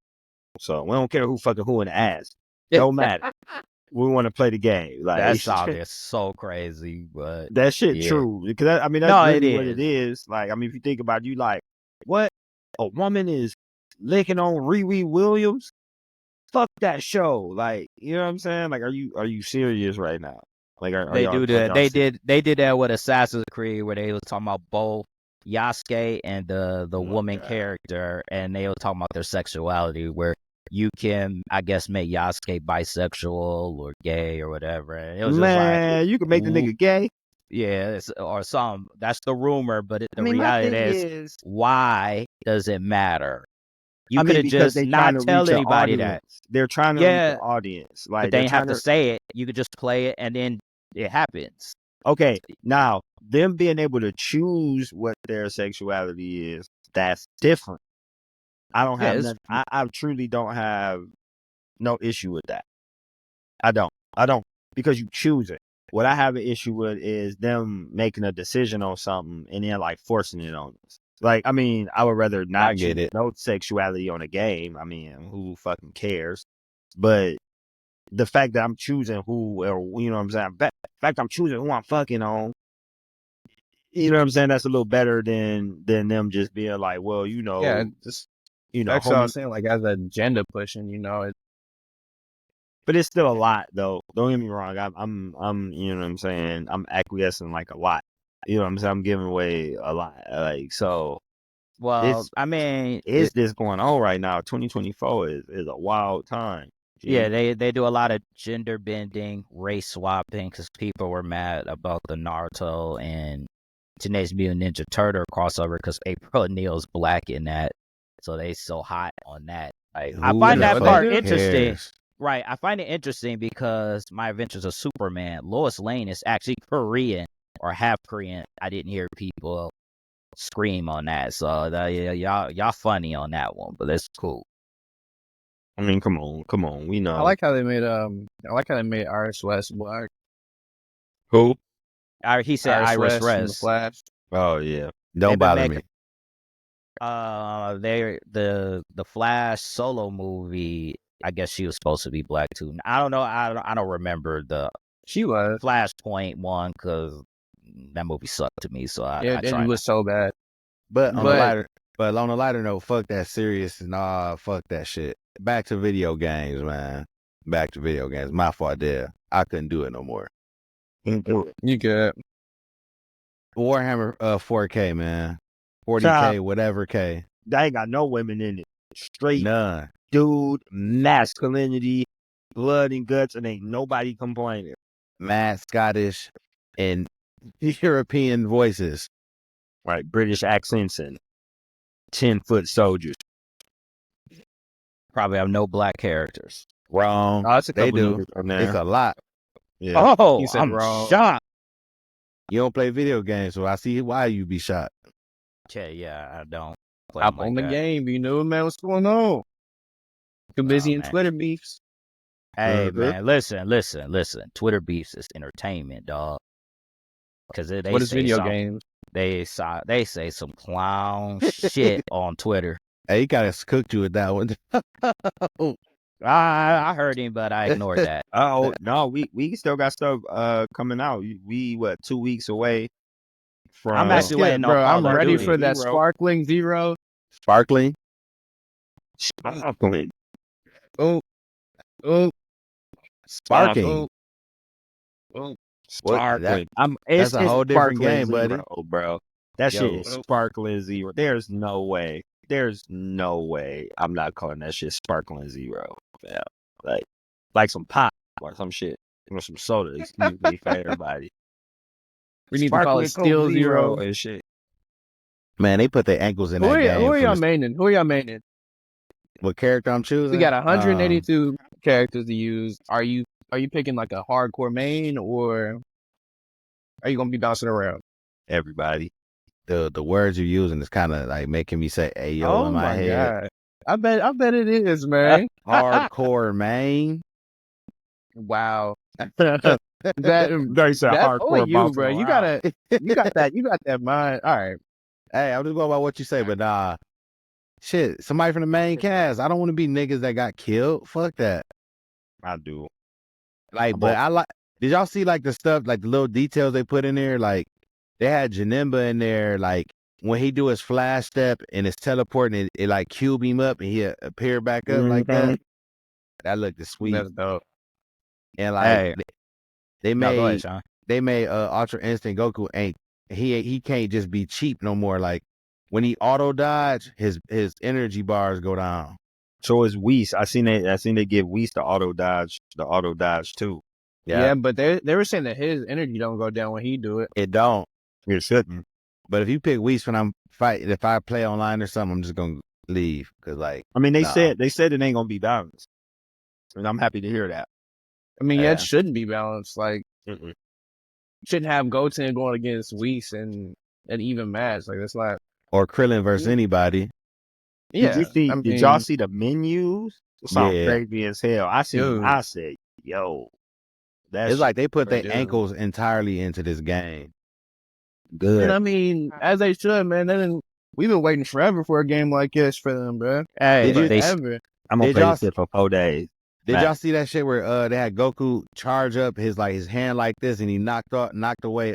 so we don't care who fucking who in the ass. Don't matter. We want to play the game. Like That sounded so crazy, but that shit yeah. true because I mean that's No, it really what it is. is. Like I mean, if you think about it, you like what a woman is licking on Riri Williams. Fuck that show. Like you know what I'm saying? Like are you serious right now? Like are They y'all? do Are that. y'all They serious? did that with Assassin's Creed where they was talking about both Yasuke and the Oh my woman God. character, and they were talking about their sexuality, where you can, I guess, make Yasuke bisexual or gay or whatever. And it was just like, Man, you can make the nigga gay. yeah, or some. That's the rumor, but I the mean, my reality thing is, is, why does it matter? You I could mean, have because just they trying not to tell reach an anybody that. audience. They're trying to reach an Yeah, audience. but Like they they're ain't have trying to to. say it. You could just play it, and then it happens. Okay, now them being able to choose what their sexuality is, that's different. I don't Yeah, have it's nothing. I truly don't have no issue with that. I don't because you choose it. What I have an issue with is them making a decision on something and then like forcing it on us. Like, I mean, I would rather not I get choose it. no sexuality on a game. I mean, who fucking cares? But the fact that I'm choosing who, or you know what I'm saying, the fact I'm choosing who I'm fucking on, you know what I'm saying, that's a little better than them just being like, well, Yeah, just that's what I homie. was saying. Like as agenda pushing, you know, But it's still a lot, though. Don't get me wrong. I'm, you know what I'm saying. I'm acquiescing like a lot. You know what I'm saying. I'm giving away a lot. Like so, well, this I mean, is this going on right now. 2024 is a wild time. yeah, G. they do a lot of gender bending, race swapping, because people were mad about the Naruto and Teenage Mutant Ninja Turtle crossover because April O'Neil's black in that, so they so hot on that. Like, I who find the that what they part fuck do? interesting. cares? Right, I find it interesting because My Adventures of Superman, Lois Lane is actually Korean or half Korean. I didn't hear people scream on that, so yeah, y'all funny on that one, but it's cool. I mean, come on. We I know like how they made Iris West black. who. He said Iris Iris West from the Res. Flash. Oh yeah. Don't They've been bother making me. they the Flash solo movie. I guess she was supposed to be black too. I don't know. I don't remember the She was. Flashpoint one because that movie sucked to me. So I It try not. was so bad. But on a But lighter, but on a lighter note, fuck that serious and fuck that shit. Back to video games, man. Back to video games. My fault there. I couldn't do it no more. you good. Warhammer 4K, man. 40K, Child, whatever K. they ain't got no women in it. Straight None. dude, masculinity, blood and guts, and ain't nobody complaining. Mad Scottish and European voices. Right, British accents and 10-foot soldiers. Probably have no black characters. Wrong. Oh, it's a They couple do. niggas on It's there. a lot. Yeah. Oh, You said I'm wrong. shocked. You don't play video games, so I see why you be shot. Yeah, I don't play Hop them like on the that. game, you know, man, what's going on? Too busy in Man. Twitter beefs. Hey Mhm. man, listen. Twitter beefs is entertainment, dog. Because they What is say video some, games? they say some clown shit on Twitter. Hey, he kind of cooked you with that one. I heard him, but I ignored that. Oh no, we still got stuff coming out. We 2 weeks away from. I'm Let's actually get, waiting on bro. Call I'm of ready Duty. for that Zero. sparkling zero. Sparkling. Sparkling. Oh, oh, Sparking. oh, oh. What? Sparkling. That's a whole different sparkling game, buddy. zero, bro. That shit Yo. is sparkling zero. There's no way. I'm not calling that shit sparkling zero. Yeah. Like some pop or some shit. Or some soda, excuse me for everybody. We need to call it Sparkling Coke Steel Zero. and shit. Man, they put their ankles in Who that are game. y'all maining? Who are y'all maining? What character I'm choosing? We got 182 characters to use. Are you picking like a hardcore main, or are you gonna be bouncing around? Everybody. The words you're using is kind of like making me say "ayo" in my head. God! I bet it is, man. Hardcore main. Wow. that They said that's only hardcore you, bouncing bro. You around. got that mind. All right. Hey, I'm just going by what you say, but shit, somebody from the main cast. I don't want to be niggas that got killed. Fuck that. I do. Like, I'm but all- I like. Did y'all see like the stuff, like the little details they put in there? Like, they had Janemba in there, like when he do his flash step and it's teleporting, it like cube him up and he appear back up like that. That looked sweet. That's dope. And like Hey, they no, go ahead, made Sean. they made Ultra Instinct Goku ain't he can't just be cheap no more. Like when he auto dodge, his energy bars go down. So is Whis. I seen they give Whis the auto dodge too. Yeah, but they were saying that his energy don't go down when he do it. It don't. It shouldn't. But if you pick Whis when I'm fighting, if I play online or something, I'm just gonna leave because like I mean, they nah. said it ain't gonna be balanced, and I'm happy to hear that. I mean, Yeah. it shouldn't be balanced. Like, shouldn't have Goten going against Whis and an even match. Like, that's not. Or Krillin versus anybody. Yeah, Did y'all see the menus? It sounds Yeah. crazy as hell. I Dude. said, yo, that's It's like they put their Dude. ankles entirely into this game. good. And I mean, as they should, man. We've been waiting forever for a game like this for them, bro. Hey, Did you- they Ever. I'm gonna Did play y'all this shit for 4 days. Did Right. y'all see that shit where they had Goku charge up his hand like this and he knocked away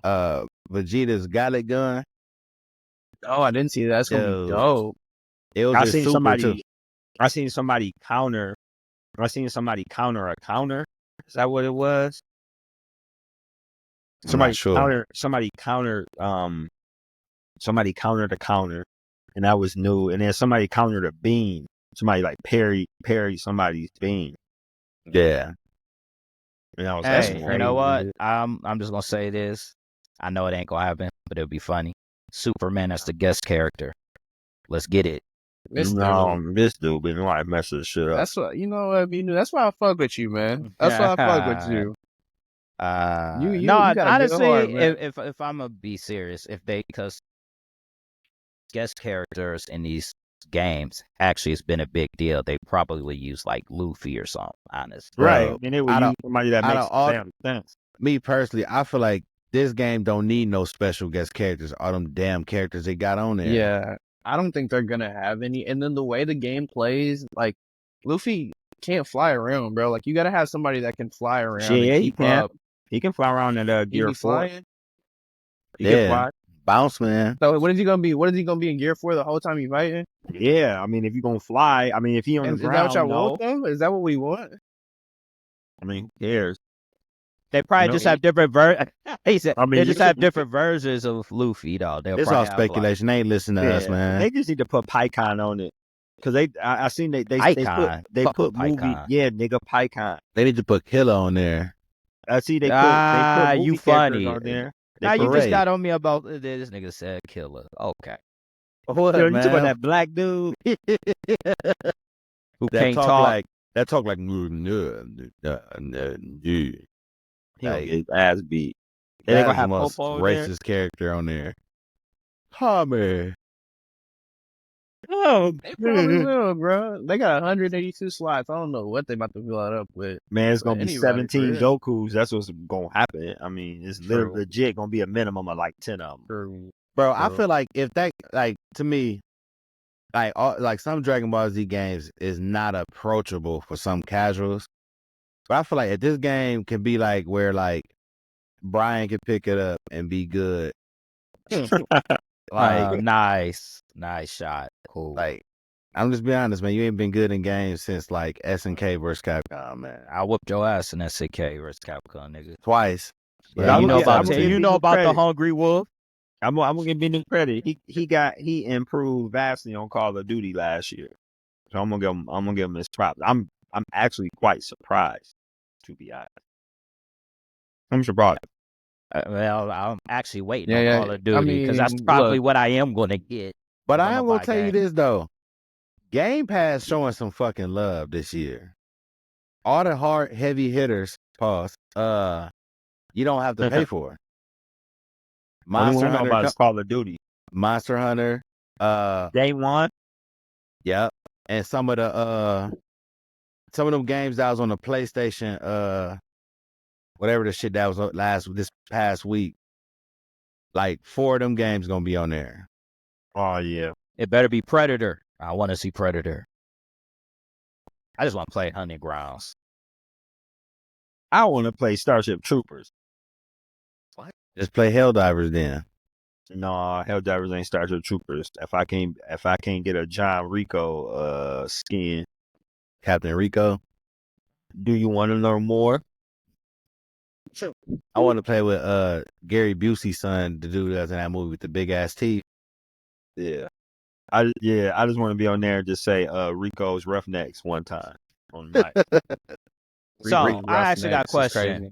Vegeta's Galick gun? Oh, I didn't see that. That's gonna Dude. be dope. It was I just seen super somebody. too. I seen somebody counter. I seen somebody counter a counter. Is that what it was? I'm not sure. Somebody countered a counter, and that was new. And then somebody countered a beam. Somebody like parry somebody's beam. Yeah. And I was That's Hey, crazy. you know what? I'm just gonna say this. I know it ain't gonna happen, but it'll be funny. Superman as the guest character. Let's get it. This This dude been like messing this shit up. That's what you know. What you know, that's why I fuck with you, man. That's why I fuck with you. You no, got a good honestly, heart, man. if I'm gonna be serious, because guest characters in these games actually has been a big deal, they probably use like Luffy or something. Honestly, Right. Bro, And it would out use of- somebody that out makes of all- damn sense. Me personally, I feel like this game don't need no special guest characters. All them damn characters they got on there. Yeah, I don't think they're gonna have any. And then the way the game plays, like Luffy can't fly around, bro. Like you gotta have somebody that can fly around Shit, and he keep can. up. He can fly around in He Gear be 4. flying. He can Yeah. fly. Bounce man. So what is he gonna be? What is he gonna be in Gear 4 the whole time he's fighting? Yeah, I mean, if you're gonna fly, I mean, if he on And the is that ground, what y'all no. want though? Is that what we want? I mean, who cares? they probably No. just have different He said I mean, they you just could- have different versions of Luffy, though. They'll It's probably all have, like, speculation. They ain't listening to us, man. They just need to put PyCon on it. Cause I seen they put Icon. Fuck movie, PyCon. yeah, nigga, PyCon. They need to put Killer on there. I see they put movie you characters funny. on there. They Now put you just Parade. got on me about this nigga said killer. Okay, What, Yo, you talking about man? that black dude? who That can't talk talk? like He gonna Like, get his ass beat. They ain't that's gonna the have most Popo on there. racist character on there. Tommy. Oh, They probably will, bro. They got 182 slots. I don't know what they about to fill it up with. man, it's But gonna be anybody, 17 for real. Gokus. That's what's gonna happen. I mean, it's literally True. legit gonna be a minimum of like 10 of them. True. Bro, I True. feel like if that, like, to me, like some Dragon Ball Z games is not approachable for some casuals. But I feel like if this game can be like where like Brian can pick it up and be good, Nice shot. Cool. like I'm just being honest, man. You ain't been good in games since like SNK versus Capcom, man. I whooped your ass in SK versus Capcom, nigga. Twice. But Yeah, I'm you know gonna about give you Big know Blue about the credit. Hungry Wolf. I'm gonna give Big credit. He improved vastly on Call of Duty last year. So I'm gonna give him his props. I'm actually quite surprised, to be honest. I'm surprised. Well, I'm actually waiting Yeah, on yeah. Call of Duty because that's mean, probably look. what I am gonna get. But I'm I am gonna gonna buy tell you games. this though. Game Pass showing some fucking love this year. All the hard heavy hitters, pause. You don't have to pay for. Monster Monster know about Hunter, is Call of Duty. Monster Hunter, Day one. yep. And some of them games that was on the PlayStation, whatever the shit that was this past week. Like 4 of them games gonna be on there. Oh yeah. It better be Predator. I want to see Predator. I just want to play Hunting Grounds. I want to play Starship Troopers. Just play Helldivers then. No, Helldivers ain't Starship Troopers. If I can't get a John Rico skin, Captain Rico. do you want to know more? I want to play with Gary Busey's son, the dude that's in that movie with the big ass teeth. Yeah. I just want to be on there and just say Rico's Roughnecks one time on the mic. So I actually got a Roughnecks is question.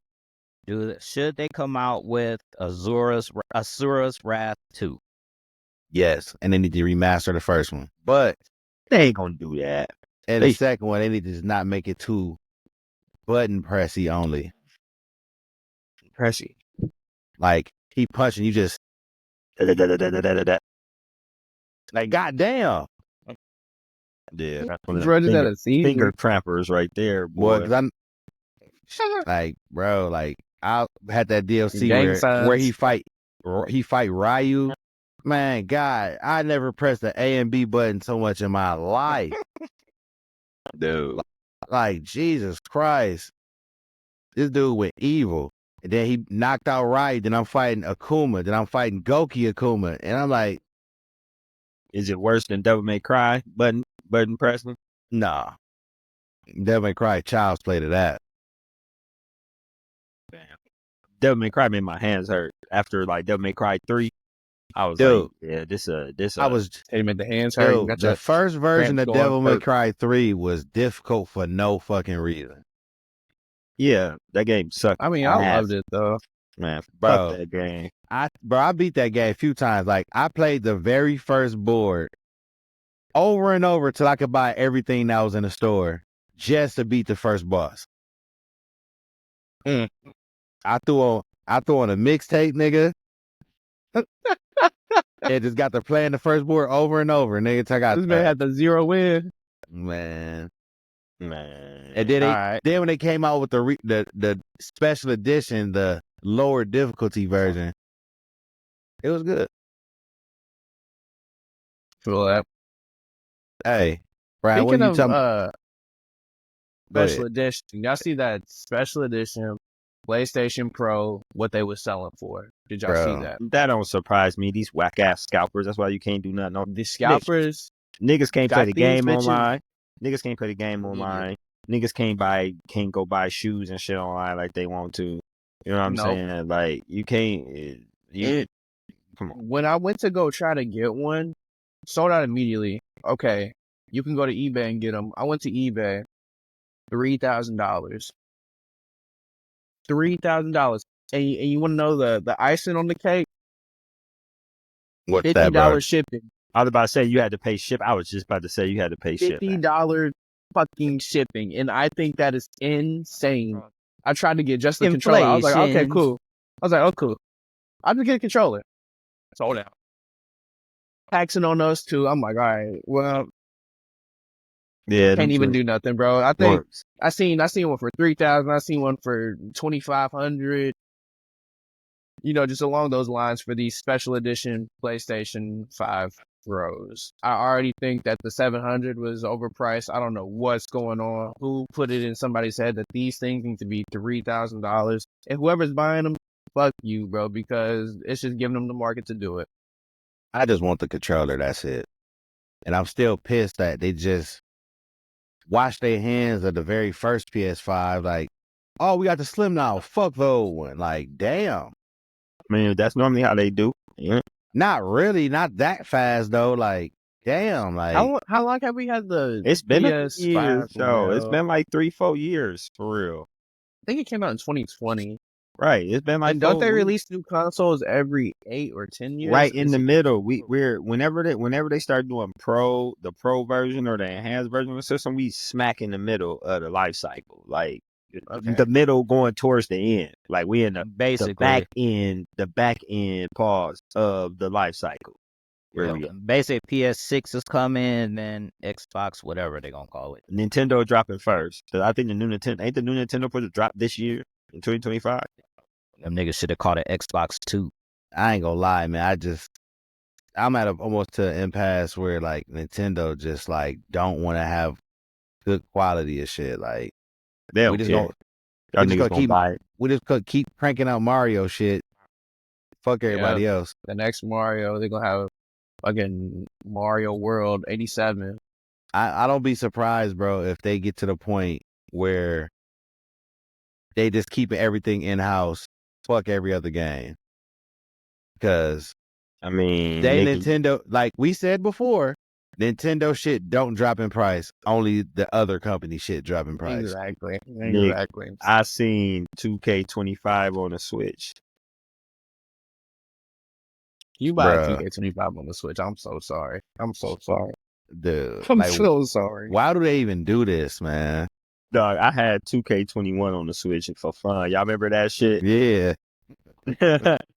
Should they come out with Asura's Wrath 2? Yes, and they need to remaster the first one. But They ain't gonna do that. and the second one, they need to just not make it too button pressy only. Pressy. Like he punching, you just like goddamn. Yeah, that's one of Bro, them that is easy. finger crampers right there, boy. Boy, 'cause I'm like, bro, like I had that DLC Gang where signs. he fight Ryu. Man, God, I never pressed the A and B button so much in my life. Dude. Like Jesus Christ, this dude went evil, and then he knocked out Ryu. Then I'm fighting Akuma. Then I'm fighting Goki Akuma, and I'm like, Is it worse than Devil May Cry button pressing? nah. Devil May Cry child's play to that. Damn. Devil May Cry made my hands hurt. After like Devil May Cry 3, I was Dude, like, yeah, this I was Hey, made the hands hurt. dude, Got the your first version cramps of going Devil May first. Cry 3 was difficult for no fucking reason. yeah, that game sucked. I mean, I ass. loved it though. Man, Bro. fuck that game. I beat that game a few times. Like I played the very first board over and over till I could buy everything that was in the store just to beat the first boss. I threw on a mixtape, nigga. It just got to playing the first board over and over, nigga. Till I got This man had the 0 win. man. Man. And then Alright. then when they came out with the special edition, the lower difficulty version, it was good. Feel that. Hey, Brian, what Speaking you of talking? Go ahead. special edition, y'all see that special edition PlayStation Pro? What they was selling for? Did y'all Bro. see that? That don't surprise me. These whack ass scalpers. That's why you can't do nothing. The scalpers. Niggas can't Got play the these game bitches- online. Niggas can't play the game online. Niggas can't go buy shoes and shit online like they want to. You know what I'm Nope. saying? Like you can't. Come on. When I went to go try to get one, sold out immediately. Okay, you can go to eBay and get them. I went to eBay, $3,000. $3,000, and you want to know the icing on the cake? What's that, bro? $50 shipping. I was about to say you had to pay ship. I was just about to say you had to pay ship. $50 fucking shipping, and I think that is insane. I tried to get just the controller. I was like, okay, Inflation. cool. I was like, oh, cool. I'll just get a controller. Sold out. Taxing on us too. I'm like, all right, well, Yeah, can't even do nothing, bro. I think Works. I seen one for 3,000. I seen one for 2,500. You know, just along those lines for these special edition PlayStation 5 Pros. I already think that the 700 was overpriced. I don't know what's going on. Who put it in somebody's head that these things need to be $3,000? And whoever's buying them, fuck you, bro, because it's just giving them the market to do it. I just want the controller. That's it. And I'm still pissed that they just washed their hands of the very first PS5. Like, oh, we got the Slim now. Fuck the old one. Like, damn. I mean, that's normally how they do. Yeah. Not really. Not that fast though. Like, damn. Like, How long have we had the It's been a PS5 few years, though. It's now? been like 3-4 years for real. I think it came out in 2020. Right. It's been like And don't 4 they weeks. release new consoles every 8 or 10 years? Right in Is the it- middle. We're whenever they start doing the pro version or the enhanced version of the system, we smack in the middle of the life cycle. Like Okay. the middle going towards the end. Like we in the Basically, back end pause of the life cycle. Where we at. basically PS6 is coming, and then Xbox, whatever they're gonna call it. Nintendo dropping first. So I think the new Nintendo ain't the new Nintendo supposed to drop this year in 2025. Them niggas should have called it Xbox 2. I ain't gonna lie, man. I'm at almost to an impasse where like Nintendo just like don't want to have good quality of shit. Like They don't we just care. gonna Y'all we just niggas gonna gonna keep buy it. we just gonna keep cranking out Mario shit. Fuck everybody else. The next Mario, they're gonna have fucking Mario World 87. I don't be surprised, bro, if they get to the point where they just keep everything in house. Fuck every other game. Because I mean, Nintendo, like we said before, Nintendo shit don't drop in price. Only the other company shit drop in price. Exactly. Nick, I seen 2K25 on the Switch. You buy a Bruh. 2K25 on the Switch. I'm so sorry. I'm so sorry. Dude, I'm like, so sorry. why do they even do this, man? Dog, I had 2K21 on the Switch for fun. Y'all remember that shit? Yeah.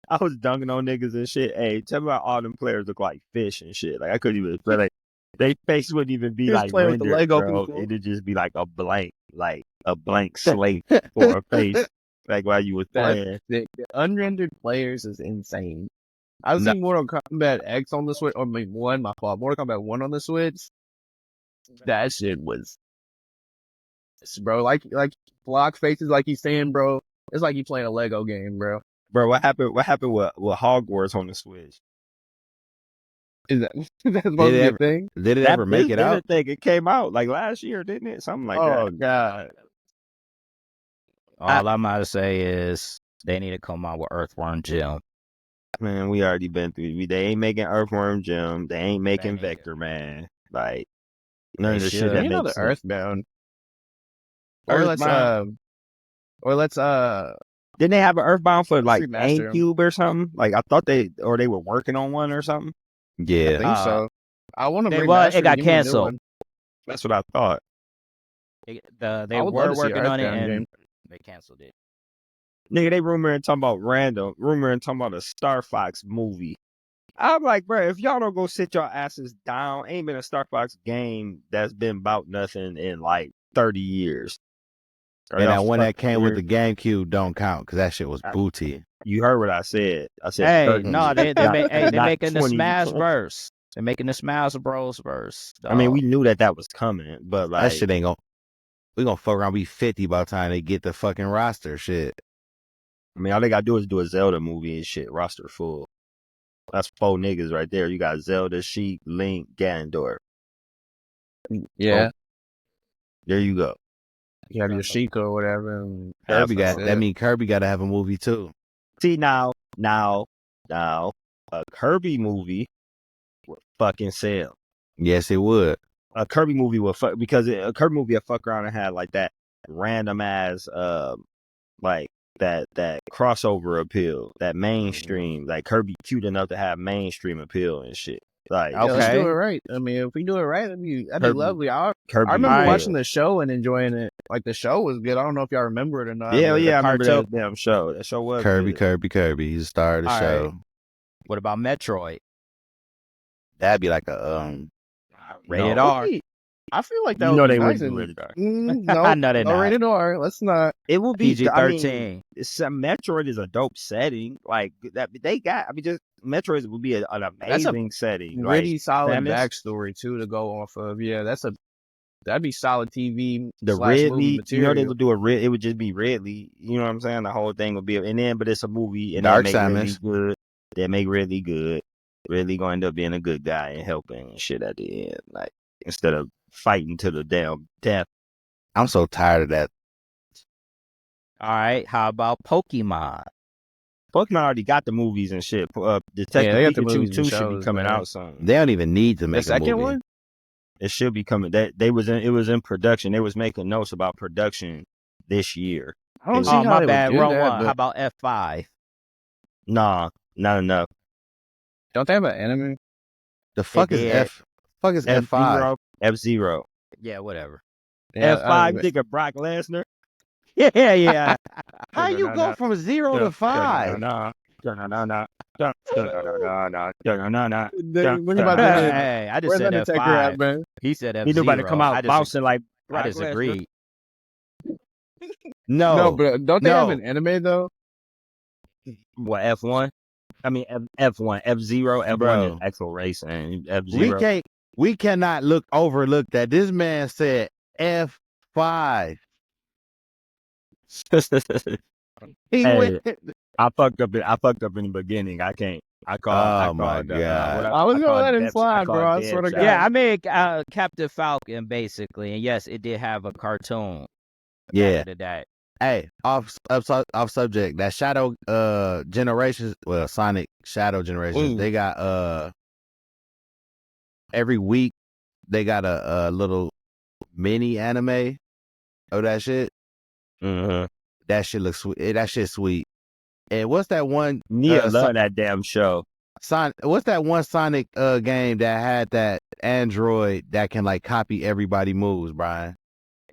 I was dunking on niggas and shit. Hey, tell me about all them players look like fish and shit. Like I couldn't even, but like they face wouldn't even be He was like playing with the rendered, Lego bro. people. It'd just be like a blank slate for a face. Like while you was playing. The unrendered players is insane. I've No. seen Mortal Kombat X on the Switch, or maybe one, my fault. Mortal Kombat 1 on the Switch. That shit was, bro, like block faces, like he's saying, bro. It's like you playing a Lego game, bro. Bro, what happened with Hogwarts on the Switch? Is that that's supposed to be a thing? Did it ever make it out? I think it came out like last year, didn't it? Something like that. Oh god. All I'm about to say is they need to come out with Earthworm Jim. Man, we already been through. They ain't making Earthworm Jim. They ain't making They need Vector Man. Like They none of the shit should. that You know, makes the sense. Earthbound. Or let's Didn't they have an Earthbound for like remaster 'em. GameCube or something? Like I thought they were working on one or something. I Yeah. think so. I want to It remaster. got give me a new canceled. one. That's what I thought. They I would love were to see working on it Earthbound and game. they canceled it. Nigga, they rumoring talking about a Star Fox movie. I'm like, bro, if y'all don't go sit your asses down, ain't been a Star Fox game that's been about nothing in like 30 years. And that one that came with the GameCube don't count because that shit was booty. You heard what I said. I said, Hey, 30 no, years. they Not making the 20. Smash verse. They're making the Smash Bros verse. I mean, we knew that was coming, but like, That shit ain't gonna. We gonna fuck around be 50 by the time they get the fucking roster shit. I mean, all they gotta do is do a Zelda movie and shit. Roster full. That's 4 niggas right there. You got Zelda, Sheik, Link, Ganondorf. Yeah. Oh, there you go. You have your Sheik or whatever. And Kirby that's got it. that mean Kirby got to have a movie too. See now, a Kirby movie would fucking sell. Yes, it would. A Kirby movie will fuck because a Kirby movie will fuck around and have like that random ass like that crossover appeal, that mainstream, like Kirby cute enough to have mainstream appeal and shit. Like, Yeah, let's do Okay. it right. I mean, if we do it right, that'd be Kirby- lovely. I Kirby. remember Alright. watching the show and enjoying it. Like the show was good. I don't know if y'all remember it or not. Yeah, but yeah, I remember cartoon. that damn show. That show was Kirby, good. He's the star of the All show. right. What about Metroid? That'd be like a Rated No. R. I feel like that You would know be they nice. wouldn't do And, rated R. no, No, they're no not. rated R. Let's not. It will be I mean, PG-13. Metroid is a dope setting. Like that, they got. I mean, just Metroid would be an That's a amazing setting. Really like, solid Samus, backstory too to go off of. Yeah, that'd be solid TV the / movie Ridley. material. You know, they would do it would just be Ridley. You know what I'm saying? The whole thing would be, and then, but it's a movie, and Dark they make Ridley Samus. good. They make Ridley good. Ridley going to end up being a good guy and helping and shit at the end. Like instead of fighting to the damn death. I'm so tired of that. All right. How about Pokemon? Pokemon already got the movies and shit. Yeah, Detective they got the Pikachu movies 2 and should be shows, coming man. out soon. They don't even need to The make a second movie. one. It should be coming. It was in production. They was making notes about production this year. I don't see Oh, how my they bad. would do Wrong that, one. but How about F5? Nah, not enough. don't they have an anime? The fuck is did. F5? F0. Yeah, whatever. Yeah, F5 nigga Brock Lesnar. Yeah. How you go from 0 to 5? No. When you about to Hey, I just where's said Undertaker at, F5. man? He said F0. He knew about to come I out bouncing like I Brock Lesnar. disagree. No, No, but don't they have no. an anime though? What, F1? I mean, F1, F0, F1 Bro. is actual racing. F0. We cannot overlook that this man said F5. He Hey, went. I fucked up in the beginning. I can't. I Oh my called God. I was gonna let him slide, bro. I Dev swear to shot. God. Yeah, I mean Captain Falcon basically, and yes, it did have a cartoon. Yeah. Back in the day. Hey, off subject. That Shadow Generations, well, Sonic Shadow Generations. Ooh. They got every week they got a little mini anime of that shit. Mm-hmm. That shit looks sweet. That shit's sweet. And what's that one? Nia love that damn show. What's that one Sonic game that had that android that can like copy everybody moves, Brian?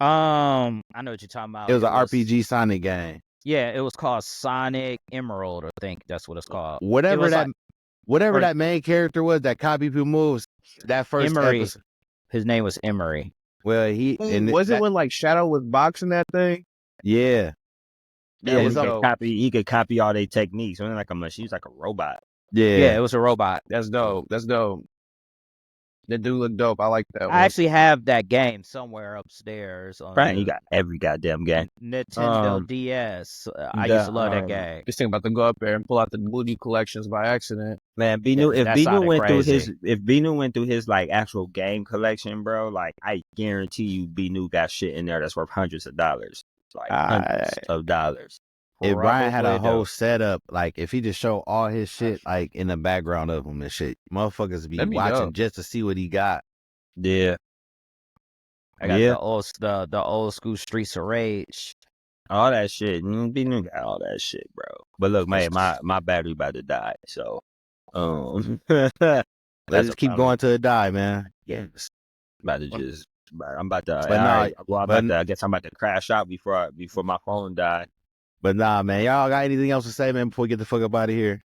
I know what you're talking about. It was an RPG Sonic game. Yeah, it was called Sonic Emerald, I think that's what it's called. Whatever or- that main character was that copy people moves. That first Emery. episode. His name was Emery. Well, Was it when like Shadow was boxing that thing? Yeah. Yeah, was he dope. could copy all their techniques. It wasn't like a machine. He's like a robot. Yeah, it was a robot. That's dope. That's dope. That dude look dope. I like that one. I actually have that game somewhere upstairs on Brian, you got every goddamn game. Nintendo DS. I used to love that game. Just think about to go up there and pull out the movie collections by accident. Man, Binu, if that Binu sounded went crazy. through his like actual game collection, bro, like I guarantee you Binu got shit in there that's worth hundreds of dollars. Like hundreds of dollars. If Brian had a Probably whole though. setup, like if he just showed all his shit like in the background of him and shit, motherfuckers be That'd be watching dope. just to see what he got. Yeah. I got the old school Streets of Rage. All that shit. Binu got all that shit, bro. But look, man, my battery about to die. So Let's just keep going till it die, man. Yes. About to just I'm about to I guess I'm about to crash out before my phone die. But nah, man, y'all got anything else to say, man, before we get the fuck up out of here?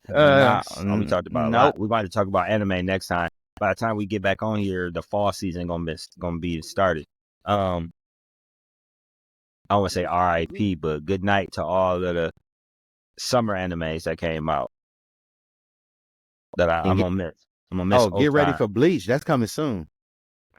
We talked about a lot. We're going to talk about anime next time. By the time we get back on here, the fall season gonna be started. I want to say R.I.P., but good night to all of the summer animes that came out. That I'm gonna miss. I'm gonna miss. Oh, get ready for Bleach. That's coming soon.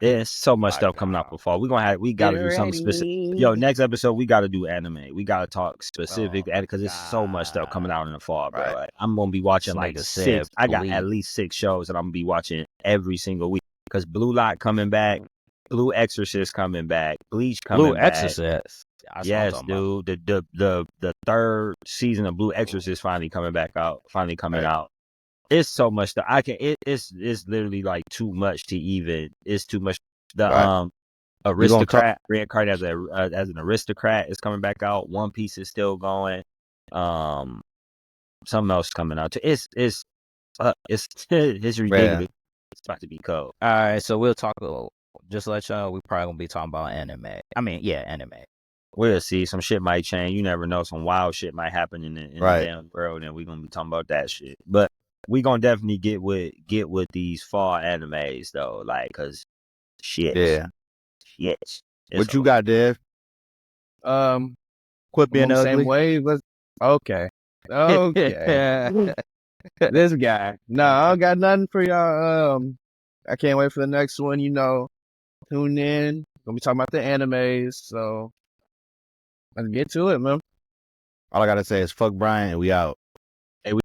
There's so much stuff coming out for fall. We gotta do something specific. Yo, next episode we gotta do anime. We gotta talk specific because there's so much stuff coming out in the fall, bro. Right. Like, I'm gonna be watching like six. I got at least 6 shows that I'm gonna be watching every single week. Because Blue Lock coming back, Blue Exorcist coming back, Bleach coming back. Blue Exorcist. Yes, dude. The third season of Blue Exorcist finally coming out. It's so much stuff. It's literally like too much to even. It's too much. The Aristocrat reincarnated as an aristocrat is coming back out. One Piece is still going. Something else coming out too. It's ridiculous. Yeah. It's about to be cold. All right, so we'll talk. Just to let you know, we're probably gonna be talking about anime. I mean, yeah, anime. We'll see. Some shit might change. You never know. Some wild shit might happen in the damn world, and we're gonna be talking about that shit. But we gonna definitely get with these fall animes though, like, cause shit. Yeah. Yes. What you got, Dev? Quit being the ugly. same way. Okay. This guy. No, I don't got nothing for y'all. I can't wait for the next one. Tune in. Gonna be talking about the animes. So let's get to it, man. All I gotta say is fuck Brian and we out.